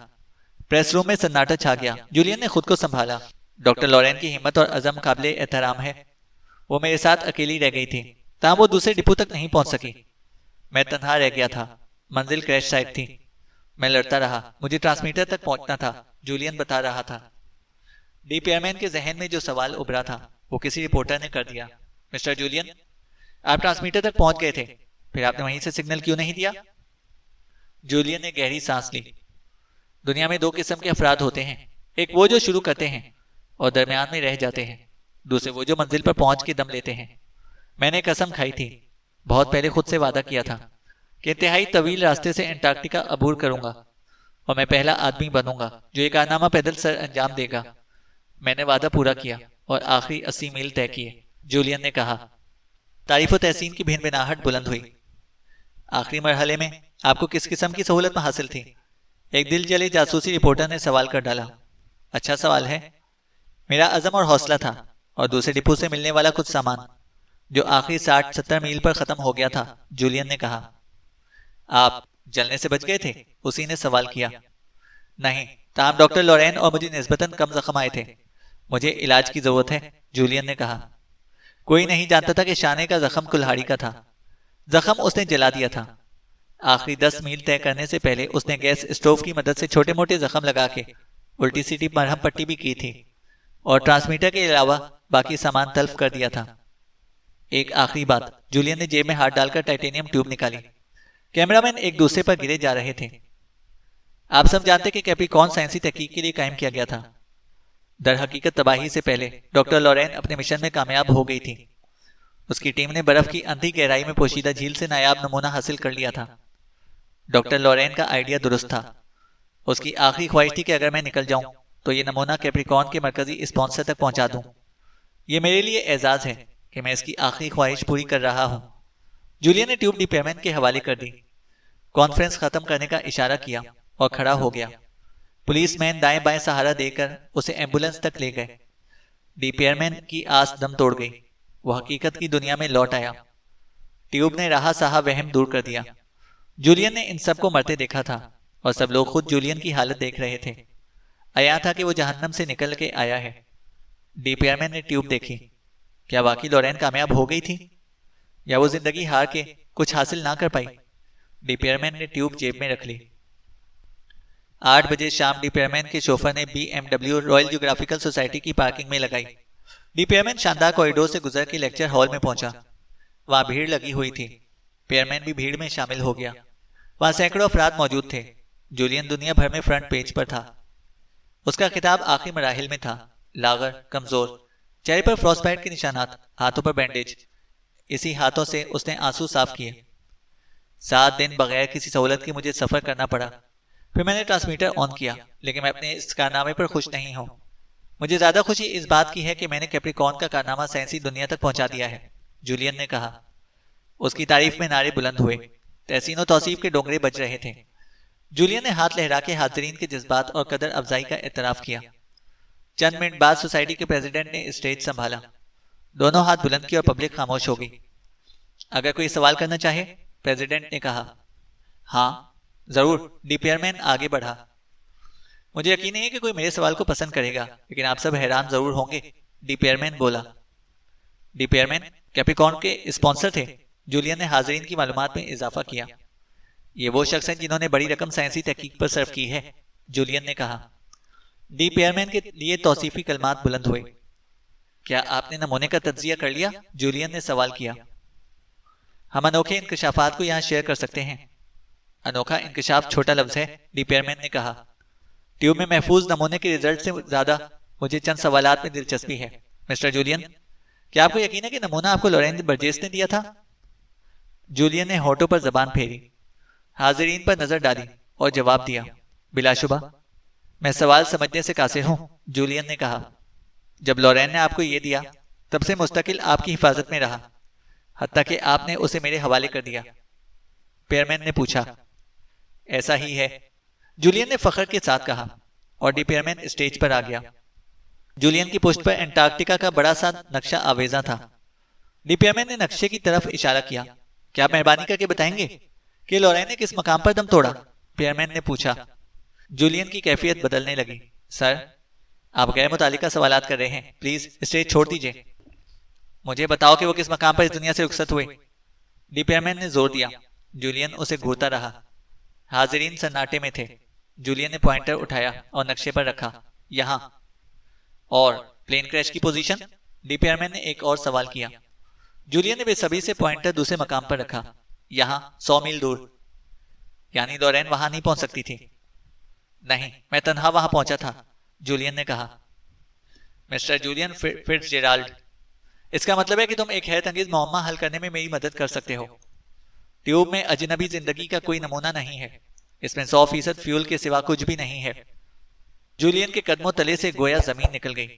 پریس روم میں سناٹا چھا گیا۔ جولین نے خود کو سنبھالا۔ ڈاکٹر لورین کی ہمت اور عزم قابل احترام ہے، وہ میرے ساتھ اکیلی رہ گئی تھی تاہم وہ دوسرے ڈپو تک نہیں پہنچ سکی، میں تنہا رہ گیا تھا، منزل کریش سائٹ تھی، میں لڑتا رہا، مجھے ٹرانسمیٹر تک پہنچنا تھا، جولین بتا رہا تھا۔ ڈی پیئرمین کے ذہن میں جو سوال ابھرا تھا وہ کسی رپورٹر نے کر دیا۔ مسٹر جولین، آپ ٹرانسمیٹر تک پہنچ گئے تھے، پھر آپ نے وہیں سے سگنل کیوں نہیں دیا؟ جولین نے گہری سانس لی۔ دنیا میں 2 قسم کے افراد ہوتے ہیں، ایک وہ جو شروع کرتے ہیں اور درمیان میں رہ جاتے ہیں، دوسرے وہ جو منزل پر پہنچ کے دم لیتے ہیں۔ میں نے قسم کھائی تھی، بہت پہلے خود سے وعدہ کیا تھا کہ انتہائی طویل راستے سے انٹارکٹیکا عبور کروں گا اور میں پہلا آدمی بنوں گا جو یہ کارنامہ پیدل سر انجام دے گا۔ میں نے وعدہ پورا کیا اور آخری 80 میل طے کیے، جولین نے کہا۔ تعریف و تحسین کی بھین بھناہٹ بلند ہوئی۔ آخری مرحلے میں آپ کو کس قسم کی سہولت میں حاصل تھی؟ ایک دل جلے جاسوسی رپورٹر نے سوال کر ڈالا۔ اچھا سوال ہے۔ میرا عزم اور حوصلہ تھا، اور دوسرے ڈپو سے ملنے والا کچھ سامان جو آخری 60-70 میل پر ختم ہو گیا تھا، جولین نے کہا۔ آپ جلنے سے بچ گئے تھے؟ اسی نے سوال کیا۔ نہیں، تاہم ڈاکٹر لورین اور مجھے نسبتاً کم زخم آئے تھے۔ مجھے علاج کی ضرورت ہے، جولین نے کہا۔ کوئی نہیں جانتا تھا کہ شانے کا زخم کلہاڑی کا تھا۔ زخم اس نے جلا دیا تھا۔ آخری 10 میل طے کرنے سے پہلے اس نے گیس اسٹوو کی مدد سے چھوٹے موٹے زخم لگا کے الٹی سیدھی مرہم پٹی بھی کی تھی، اور ٹرانسمیٹر کے علاوہ باقی سامان تلف کر دیا تھا۔ ایک آخری بات، جولین نے جیب میں ہاتھ ڈال کر ٹائٹینیم ٹیوب نکالی۔ کیمرامین ایک دوسرے پر گرے جا رہے تھے۔ آپ سب جانتے کہ کیپریکارن سائنسی تحقیق کے لیے قائم کیا گیا تھا۔ در حقیقت تباہی سے پہلے ڈاکٹر لورین اپنے مشن میں کامیاب ہو گئی تھی۔ اس کی ٹیم نے برف کی اندھی گہرائی میں پوشیدہ جھیل سے نایاب نمونہ حاصل کر لیا تھا۔ ڈاکٹر لورین کا آئیڈیا درست تھا۔ اس کی آخری خواہش تھی کہ اگر میں نکل جاؤں تو یہ نمونہ کیپریکارن کے مرکزی اسپانسر تک پہنچا دوں۔ یہ میرے لیے اعزاز ہے کہ میں اس کی آخری خواہش پوری کر رہا ہوں۔ جولین نے ٹیوب ڈی پیئرمین کے حوالے کر دی، کانفرنس ختم کرنے کا اشارہ کیا اور کھڑا ہو گیا۔ پولیس مین دائیں بائیں سہارا دے کر اسے ایمبولینس تک لے گئے۔ ڈی پیئرمین کی آس دم توڑ گئی۔ وہ حقیقت کی دنیا میں لوٹ آیا۔ ٹیوب نے رہا سہا وہم دور کر دیا۔ جولین نے ان سب کو مرتے دیکھا تھا، اور سب لوگ خود جولین کی حالت دیکھ رہے تھے۔ عیاں تھا کہ وہ جہنم سے نکل کے آیا ہے۔ ڈی پیئرمین نے ٹیوب دیکھی۔ کیا واقعی لورین کامیاب ہو گئی تھی، یا وہ زندگی ہار کے کچھ حاصل نہ کر پائی؟ ڈی پیئرمین نے ٹیوب جیب میں رکھ لی۔ 8 بجے شام ڈی پیئرمین کے شوفر نے BMW رائل جیوگرافیکل سوسائٹی کی پارکنگ میں لگائی۔ ڈی پیئرمین شاندار کوریڈور سے گزر کے لیکچر ہال میں پہنچا۔ وہاں بھیڑ لگی ہوئی تھی۔ پیئرمین بھی بھیڑ میں شامل ہو گیا۔ وہاں سینکڑوں افراد موجود تھے۔ جولین دنیا بھر میں فرنٹ پیج پر تھا۔ اس کا خطاب آخری مراحل میں تھا۔ لاغر، کمزور، چہرے پر فروسٹ بائٹ کے نشانات، ہاتھوں پر بینڈیج۔ اسی ہاتھوں سے اس نے آنسو صاف کیے۔ 7 دن بغیر کسی سہولت کے مجھے سفر کرنا پڑا۔ پھر میں نے ٹرانسمیٹر آن کیا، لیکن میں اپنے اس کارنامے پر خوش نہیں ہوں۔ مجھے زیادہ خوشی اس بات کی ہے کہ میں نے کیپریکارن کا کارنامہ سائنسی دنیا تک پہنچا دیا ہے، جولین نے کہا۔ اس کی تعریف میں نعرے بلند ہوئے۔ تحسین و توصیف کے ڈونگرے بج رہے تھے۔ جولین نے ہاتھ لہرا کے حاضرین کے جذبات اور قدر افزائی کا اعتراف کیا۔ چند منٹ بعد سوسائٹی کے پریزیڈنٹ نے اسٹیج سنبھالا۔ دونوں ہاتھ بلند کیے اور پبلک خاموش ہو گئی۔ اگر کوئی سوال کرنا چاہے، پریزیڈنٹ نے کہا۔ ہاں ضرور، ڈی پیئرمین آگے بڑھا۔ مجھے یقین نہیں ہے کہ کوئی میرے سوال کو پسند کرے گا، لیکن آپ سب حیران ضرور ہوں گے، ڈی پیئرمین بولا۔ ڈی پیئرمین کیپریکارن کے اسپانسر تھے، جولین نے حاضرین کی معلومات میں اضافہ کیا۔ یہ وہ شخص ہیں جنہوں نے بڑی رقم سائنسی تحقیق پر صرف کی ہے، جولین نے کہا۔ ڈی پیئرمین کے لیے توصیفی کلمات بلند ہوئے۔ کیا آپ نے نمونے کا تجزیہ کر لیا؟ جولین نے سوال کیا۔ ہم انوکھے انکشافات کو یہاں شیئر کر سکتے ہیں۔ انوکھا انکشاف چھوٹا لفظ ہے، ڈی پیئرمین نے کہا۔ ٹیوب میں محفوظ نمونے کے رزلٹ سے زیادہ مجھے چند سوالات میں دلچسپی ہے۔ مسٹر جولین، کیا آپ کو یقین ہے کہ نمونہ آپ کو لورین برجیس نے دیا تھا؟ جولین نے ہونٹوں پر زبان پھیری، حاضرین پر نظر ڈالی اور جواب دیا۔ بلا شبہ میں سوال سمجھنے سے قاصر ہوں، جولین نے کہا۔ جب لورین نے آپ کو یہ دیا تب سے مستقل آپ کی حفاظت میں رہا، حتیٰ کہ آپ نے اسے میرے حوالے کر دیا، پیئرمین نے پوچھا۔ ایسا ہی ہے، جولین نے فخر کے ساتھ کہا، اور ڈی پیئرمین اسٹیج پر آ گیا۔ جولین کی پشت پر انٹارکٹیکا کا بڑا سا نقشہ آویزاں تھا۔ ڈی پیئرمین نے نقشے کی طرف اشارہ کیا۔ کیا آپ مہربانی کر کے بتائیں گے کہ لورین نے کس مقام پر دم توڑا؟ پیئرمین نے پوچھا۔ جولین کی کیفیت بدلنے لگی۔ سر، آپ غیر متعلقہ سوالات کر رہے ہیں، پلیز اسٹیج چھوڑ دیجئے۔ مجھے بتاؤ کہ وہ کس مقام پر اس دنیا سے رخصت ہوئے۔ ڈی پیئرمین نے زور دیا۔ جولین اسے گھورتا رہا۔ حاضرین سناٹے میں تھے۔ جولین نے پوائنٹر اٹھایا اور نقشے پر رکھا۔ یہاں۔ اور پلین کریش کی پوزیشن؟ ڈی پیئرمین نے ایک اور سوال کیا۔ جولین نے بے صبری سے پوائنٹر دوسرے مقام پر رکھا۔ یہاں 100 میل دور۔ یعنی لورین وہاں نہیں پہنچ سکتی تھی؟ نہیں، میں تنہا وہاں پہنچا تھا، جولین نے کہا۔ مسٹر جولین فٹز جیرالڈ، اس کا مطلب ہے کہ تم ایک حیرت انگیز معمہ حل کرنے میں میری مدد کر سکتے ہو۔ ٹیوب میں اجنبی زندگی کا کوئی نمونہ نہیں ہے۔ اس میں 100% فیول کے سوا کچھ بھی نہیں ہے۔ جولین کے قدموں تلے سے گویا زمین نکل گئی۔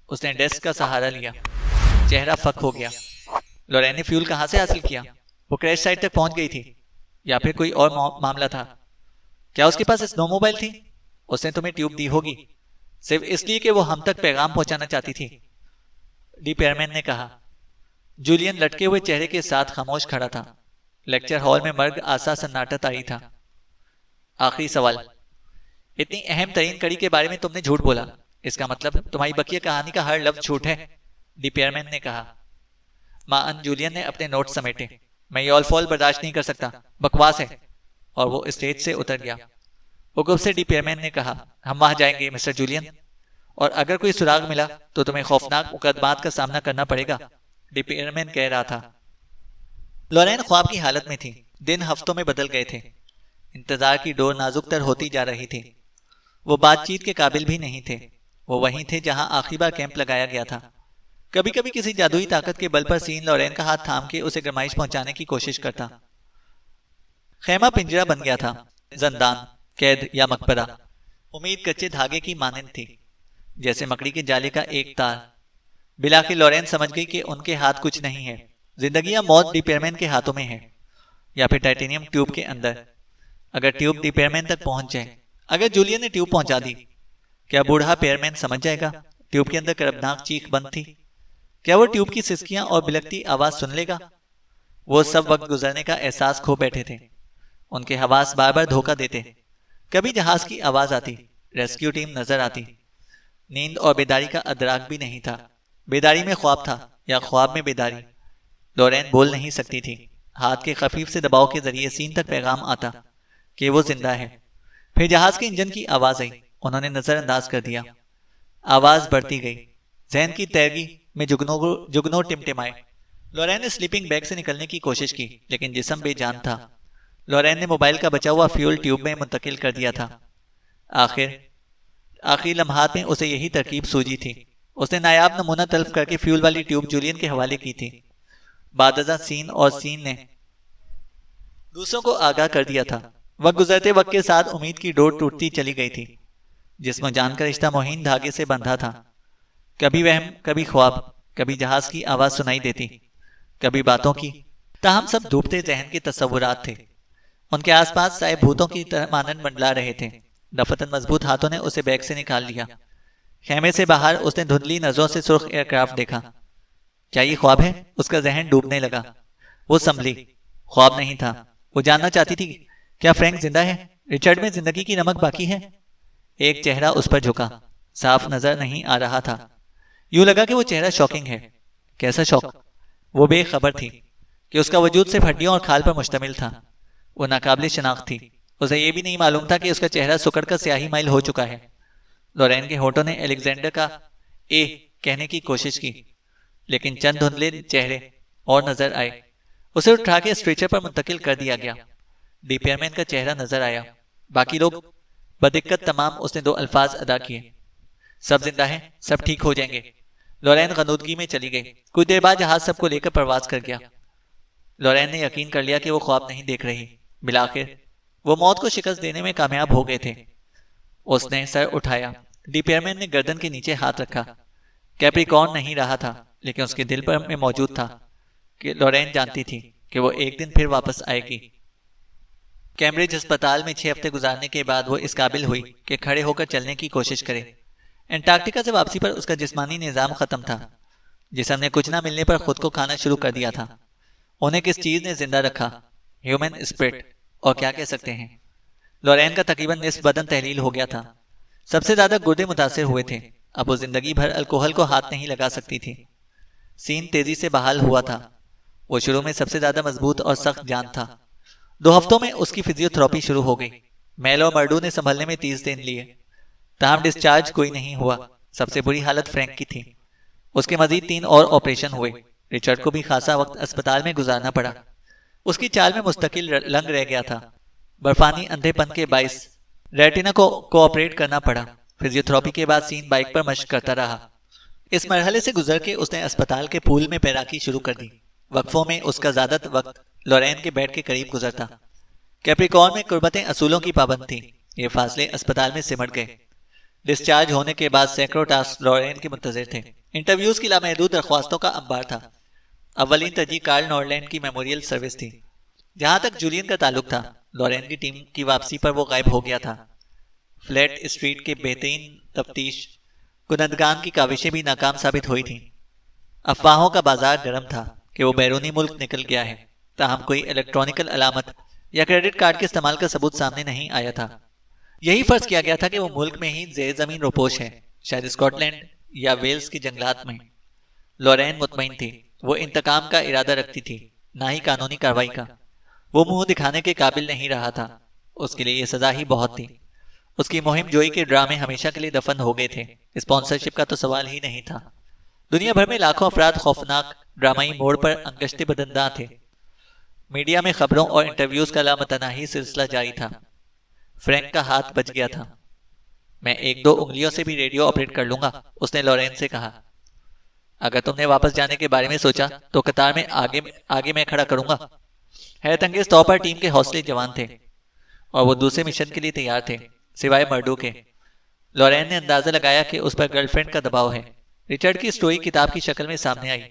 اس نے ڈیسک کا سہارا لیا۔ چہرہ فک ہو گیا۔ لورین نے فیول کہاں سے حاصل کیا؟ وہ کریش سائٹ تک پہنچ گئی تھی یا پھر کوئی اور معاملہ تھا؟ کیا اس کے پاس اسنو موبائل تھی؟ اس نے تمہیں ٹیوب دی ہوگی صرف اس لیے کہ وہ ہم تک پیغام پہنچانا چاہتی تھی، ڈی پیئرمین نے کہا۔ جولین لٹکے ہوئے چہرے کے ساتھ خاموش کھڑا تھا۔ لیکچر ہال میں مرگ آسا سناٹا طاری تھا۔ آخری سوال، اتنی اہم ترین کڑی کے بارے میں تم نے جھوٹ بولا، اس کا مطلب تمہاری بقیہ کہانی کا ہر لفظ جھوٹ ہے، ڈی پیئرمین نے کہا۔ ماں جولین نے اپنے نوٹ سمیٹے۔ میں یہ آل فال برداشت نہیں کر سکتا، بکواس ہے، اور وہ اسٹیج سے اتر گیا۔ حکم سے ڈی پیئرمین نے کہا، ہم وہاں جائیں گے مسٹر جولین، اور اگر کوئی سراغ ملا تو تمہیں خوفناک مقدمات کا سامنا کرنا پڑے گا، ڈی پیئرمین کہہ رہا تھا۔ لورین خواب کی حالت میں تھی۔ دن ہفتوں میں بدل گئے تھے۔ انتظار کی ڈور نازک تر ہوتی جا رہی تھی۔ وہ بات چیت کے قابل بھی نہیں تھے۔ وہ وہیں تھے جہاں آخری بار کیمپ لگایا گیا تھا۔ کبھی کبھی کسی جادوئی طاقت کے بل پر سین لورین کا ہاتھ تھام کے اسے گرمائش پہنچانے کی کوشش کرتا۔ خیمہ پنجرہ بن گیا تھا، زندان، قید یا مقبرہ۔ امید کچے دھاگے کی مانند تھی، جیسے مکڑی کے جالے کا ایک تار۔ بلاخر لورین سمجھ گئی کہ ان کے ہاتھ کچھ نہیں ہے۔ زندگی یا موت ڈی پیئرمین کے ہاتھوں میں ہے، یا پھر ٹائٹینیم ٹیوب کے اندر۔ اگر ٹیوب ڈی پیئرمین تک پہنچ جائے، اگر جولین نے ٹیوب پہنچا دی، کیا بوڑھا پیئرمین سمجھ جائے گا ٹیوب کے اندر کربناک چیخ بند تھی؟ کیا وہ ٹیوب کی سسکیاں اور بلکتی آواز سن لے گا؟ وہ سب وقت گزرنے کا احساس کھو بیٹھے تھے۔ ان کے حواس بار بار دھوکہ دیتے۔ کبھی جہاز کی آواز آتی، ریسکیو ٹیم نظر آتی۔ نیند اور بیداری کا ادراک بھی نہیں تھا۔ بیداری میں خواب تھا یا خواب میں بیداری؟ لورین بول نہیں سکتی تھی۔ ہاتھ کے خفیف سے دباؤ کے ذریعے سین تک پیغام آتا کہ وہ زندہ ہے۔ پھر جہاز کے انجن کی آواز آئی، انہوں نے نظر انداز کر دیا۔ آواز بڑھتی گئی، ذہن کی تیرگی میں جگنوں ٹمٹمائے۔ لورین نے سلیپنگ بیگ سے نکلنے کی کوشش کی، لیکن جسم بے جان تھا۔ لورین نے موبائل کا بچا ہوا فیول ٹیوب میں منتقل کر دیا تھا۔ آخری لمحات میں اسے یہی ترکیب سوجی تھی۔ اس نے نایاب نمونہ طلب کر کے فیول والی ٹیوب جولین کے حوالے کی تھی۔ بعد ازاں سین اور سین نے دوسروں کو آگاہ کر دیا تھا۔ وقت گزرتے وقت کے ساتھ امید کی ڈور ٹوٹتی چلی گئی تھی۔ جسم و جان کا رشتہ موہین دھاگے سے بندھا تھا۔ کبھی وہم، کبھی خواب، کبھی جہاز کی آواز سنائی دیتی، کبھی باتوں کی۔ تاہم سب ڈوبتے ذہن کے تصورات تھے۔ ان کے آس پاس سائے بھوتوں کی طرح مانند منڈلا رہے تھے۔ دفتن مضبوط ہاتھوں نے اسے بیگ سے نکال لیا۔ خیمے سے باہر اس نے دھندلی نظروں سے سرخ ایئر کرافٹ دیکھا۔ کیا یہ خواب ہے؟ اس کا ذہن ڈوبنے لگا۔ وہ سنبھلی۔ خواب نہیں تھا۔ وہ جاننا چاہتی تھی، کیا فرینک زندہ ہے؟ ریچرڈ میں زندگی کی نمک باقی ہے؟ ایک چہرہ اس پر جھکا، صاف نظر نہیں آ رہا تھا۔ یوں لگا کہ وہ چہرہ شاکنگ ہے۔ کیسا شوق؟ وہ بے خبر تھی کہ اس کا وجود صرف ہڈیوں اور کھال پر مشتمل تھا۔ وہ ناقابل شناخت تھی۔ اسے یہ بھی نہیں معلوم تھا کہ اس کا چہرہ سکڑ کر سیاہی مائل ہو چکا ہے۔ لورین کے ہونٹوں نے الیگزینڈر کا اے کہنے کی کوشش کی، لیکن چند دھندلے چہرے اور نظر آئے۔ اسے اٹھا کے اسٹریچر پر منتقل کر دیا گیا۔ ڈی پیئرمین کا چہرہ نظر آیا۔ باقی لوگ بدقت تمام۔ اس نے 2 الفاظ ادا کیے، سب زندہ ہیں، سب ٹھیک ہو جائیں گے۔ لورین غنودگی میں چلی گئی۔ کچھ دیر بعد جہاز سب کو لے کر پرواز کر گیا۔ لورین نے یقین کر لیا کہ وہ خواب نہیں دیکھ رہی۔ بالآخر وہ موت کو شکست دینے میں کامیاب ہو گئے تھے۔ اس نے سر اٹھایا۔ ڈی پیئرمین نے گردن کے نیچے ہاتھ رکھا۔ کیپریکارن نہیں رہا تھا، لیکن اس کے دل پر میں موجود تھا کہ لورین جانتی تھی کہ وہ ایک دن پھر واپس آئے گی۔ کیمبرج ہسپتال میں 6 ہفتے گزارنے کے بعد وہ اس قابل ہوئی کہ کھڑے ہو کر چلنے کی کوشش کرے۔ انٹارکٹیکا سے واپسی پر اس کا جسمانی نظام ختم تھا۔ جسم نے کچھ نہ ملنے پر خود کو کھانا شروع کر دیا تھا۔ انہیں کس چیز نے زندہ رکھا؟ ہیومن اسپرٹ، اور کیا کہہ سکتے ہیں۔ لورین کا تقریباً نصف بدن تحلیل ہو گیا تھا۔ سب سے زیادہ گردے متاثر ہوئے تھے۔ اب وہ زندگی بھر الکوہل کو ہاتھ نہیں لگا سکتی تھی۔ سین تیزی سے بحال ہوا تھا۔ وہ شروع میں سب سے زیادہ مضبوط اور سخت جان تھا۔ 2 ہفتوں میں اس کی فزیوتھراپی شروع ہو گئی۔ میل اور مرڈو نے سنبھلنے میں 30 دن لیے۔ تاہم ڈسچارج کوئی نہیں ہوا۔ سب سے بری حالت فرینک کی تھی۔ اس کے مزید 3 اور آپریشن ہوئے۔ ریچرڈ کو بھی خاصا وقت اسپتال میں گزارنا پڑا۔ اس کی چال میں مستقل لنگ رہ گیا تھا۔ برفانی اندھے پن کے باعث ریٹینا کو کوآپریٹ کرنا پڑا۔ فزیوتھراپی کے بعد سین بائک پر مشق کرتا رہا۔ اس مرحلے سے گزر کے اس نے اسپتال کے پول میں تیراکی شروع کر دی۔ وقفوں میں اس کا زیادہ وقت لورین کے بیڈ کے قریب گزرتا۔ کیپریکارن میں قربتیں اصولوں کی پابند تھیں۔ یہ فاصلے اسپتال میں سمٹ گئے۔ ڈسچارج ہونے کے بعد سینکڑوں ٹاسک لورین کے منتظر تھے۔ انٹرویوز کی لامحدود درخواستوں کا انبار تھا۔ اولین ترجیح کارل نورلینڈ کی میموریل سروس تھی۔ جہاں تک جولین کا تعلق تھا، لورین کی ٹیم کی واپسی پر وہ غائب ہو گیا تھا۔ فلیٹ اسٹریٹ کے بہترین تفتیش کنندگان کی کاوشیں بھی ناکام ثابت ہوئی تھیں۔ افواہوں کا بازار گرم تھا کہ وہ بیرونی ملک نکل گیا ہے، تاہم کوئی الیکٹرانکل علامت یا کریڈٹ کارڈ کے استعمال کا ثبوت سامنے نہیں آیا تھا۔ یہی فرض کیا گیا تھا کہ وہ ملک میں ہی زیر زمین روپوش ہے، شاید اسکاٹ لینڈ یا ویلز کی جنگلات میں۔ لورین مطمئن تھی، وہ انتقام کا ارادہ رکھتی تھی، نہ ہی قانونی کارروائی کا۔ وہ منہ دکھانے کے قابل نہیں رہا تھا، اس کے لیے یہ سزا ہی بہت تھی۔ اس کی مہم جوئی کے ڈرامے ہمیشہ کے لیے دفن ہو گئے تھے، اسپانسرشپ کا تو سوال ہی نہیں تھا۔ دنیا بھر میں لاکھوں افراد خوفناک ڈرامائی موڑ پر انگشت بدنداں تھے۔ میڈیا میں خبروں اور انٹرویوز کا لامتناہی سلسلہ جاری تھا۔ فرینک کا ہاتھ بچ گیا تھا۔ میں 1-2 انگلیوں سے بھی ریڈیو آپریٹ کر لوں گا، اس نے لورین سے کہا۔ اگر تم نے واپس جانے کے بارے میں سوچا تو قطار میں آگے میں کھڑا کروں گا۔ حیرت انگیز طور پر ٹیم کے حوصلے جوان تھے اور وہ دوسرے مشن کے لیے تیار تھے، سوائے مردو کے۔ لورین نے اندازہ لگایا کہ اس پر گرل فرینڈ کا دباؤ ہے۔ رچرڈ کی سٹوری کتاب کی شکل میں سامنے آئی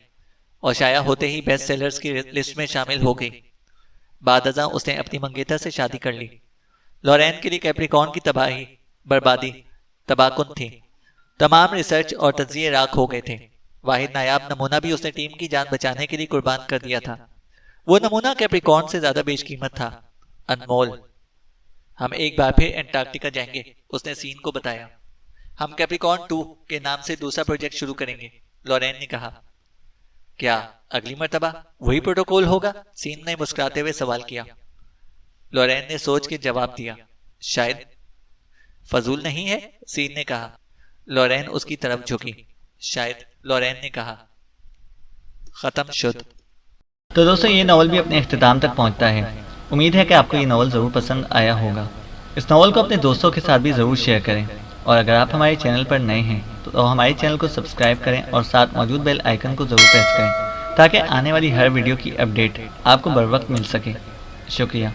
اور شائع ہوتے ہی بیسٹ سیلرز کی لسٹ میں شامل ہو گئی۔ بعد ازاں اس نے اپنی منگیتر سے شادی کر لی۔ لورین کے لیے کیپریکارن کی بربادی تباہ کن تھی۔ تمام ریسرچ اور تجزیے راکھ ہو گئے تھے۔ واحد نایاب نمونہ بھی اس نے ٹیم کی جان بچانے کے لیے قربان کر دیا تھا۔ وہ نمونہ کیپریکارن سے زیادہ بیش قیمت تھا، انمول۔ ہم ایک بار پھر انٹارکٹیکا جائیں گے، اس نے سین کو بتایا۔ ہم کیپریکارن 2 کے نام سے دوسرا پروجیکٹ شروع کریں گے، لورین نے کہا۔ کیا اگلی مرتبہ وہی پروٹوکول ہوگا؟ سین نے مسکراتے ہوئے سوال کیا۔ لورین نے سوچ کے جواب دیا، شاید۔ فضول نہیں ہے، سین نے کہا۔ لورین اس کی طرف جھکی۔ شاید، لورین نے کہا۔ ختم شد۔ تو دوستو یہ ناول بھی اپنے اختتام تک پہنچتا ہے۔ امید ہے کہ آپ کو یہ ناول ضرور پسند آیا ہوگا۔ اس ناول کو اپنے دوستوں کے ساتھ بھی ضرور شیئر کریں، اور اگر آپ ہمارے چینل پر نئے ہیں تو ہمارے چینل کو سبسکرائب کریں اور ساتھ موجود بیل آئیکن کو ضرور پریس کریں تاکہ آنے والی ہر ویڈیو کی اپڈیٹ آپ کو بر وقت مل سکے۔ شکریہ۔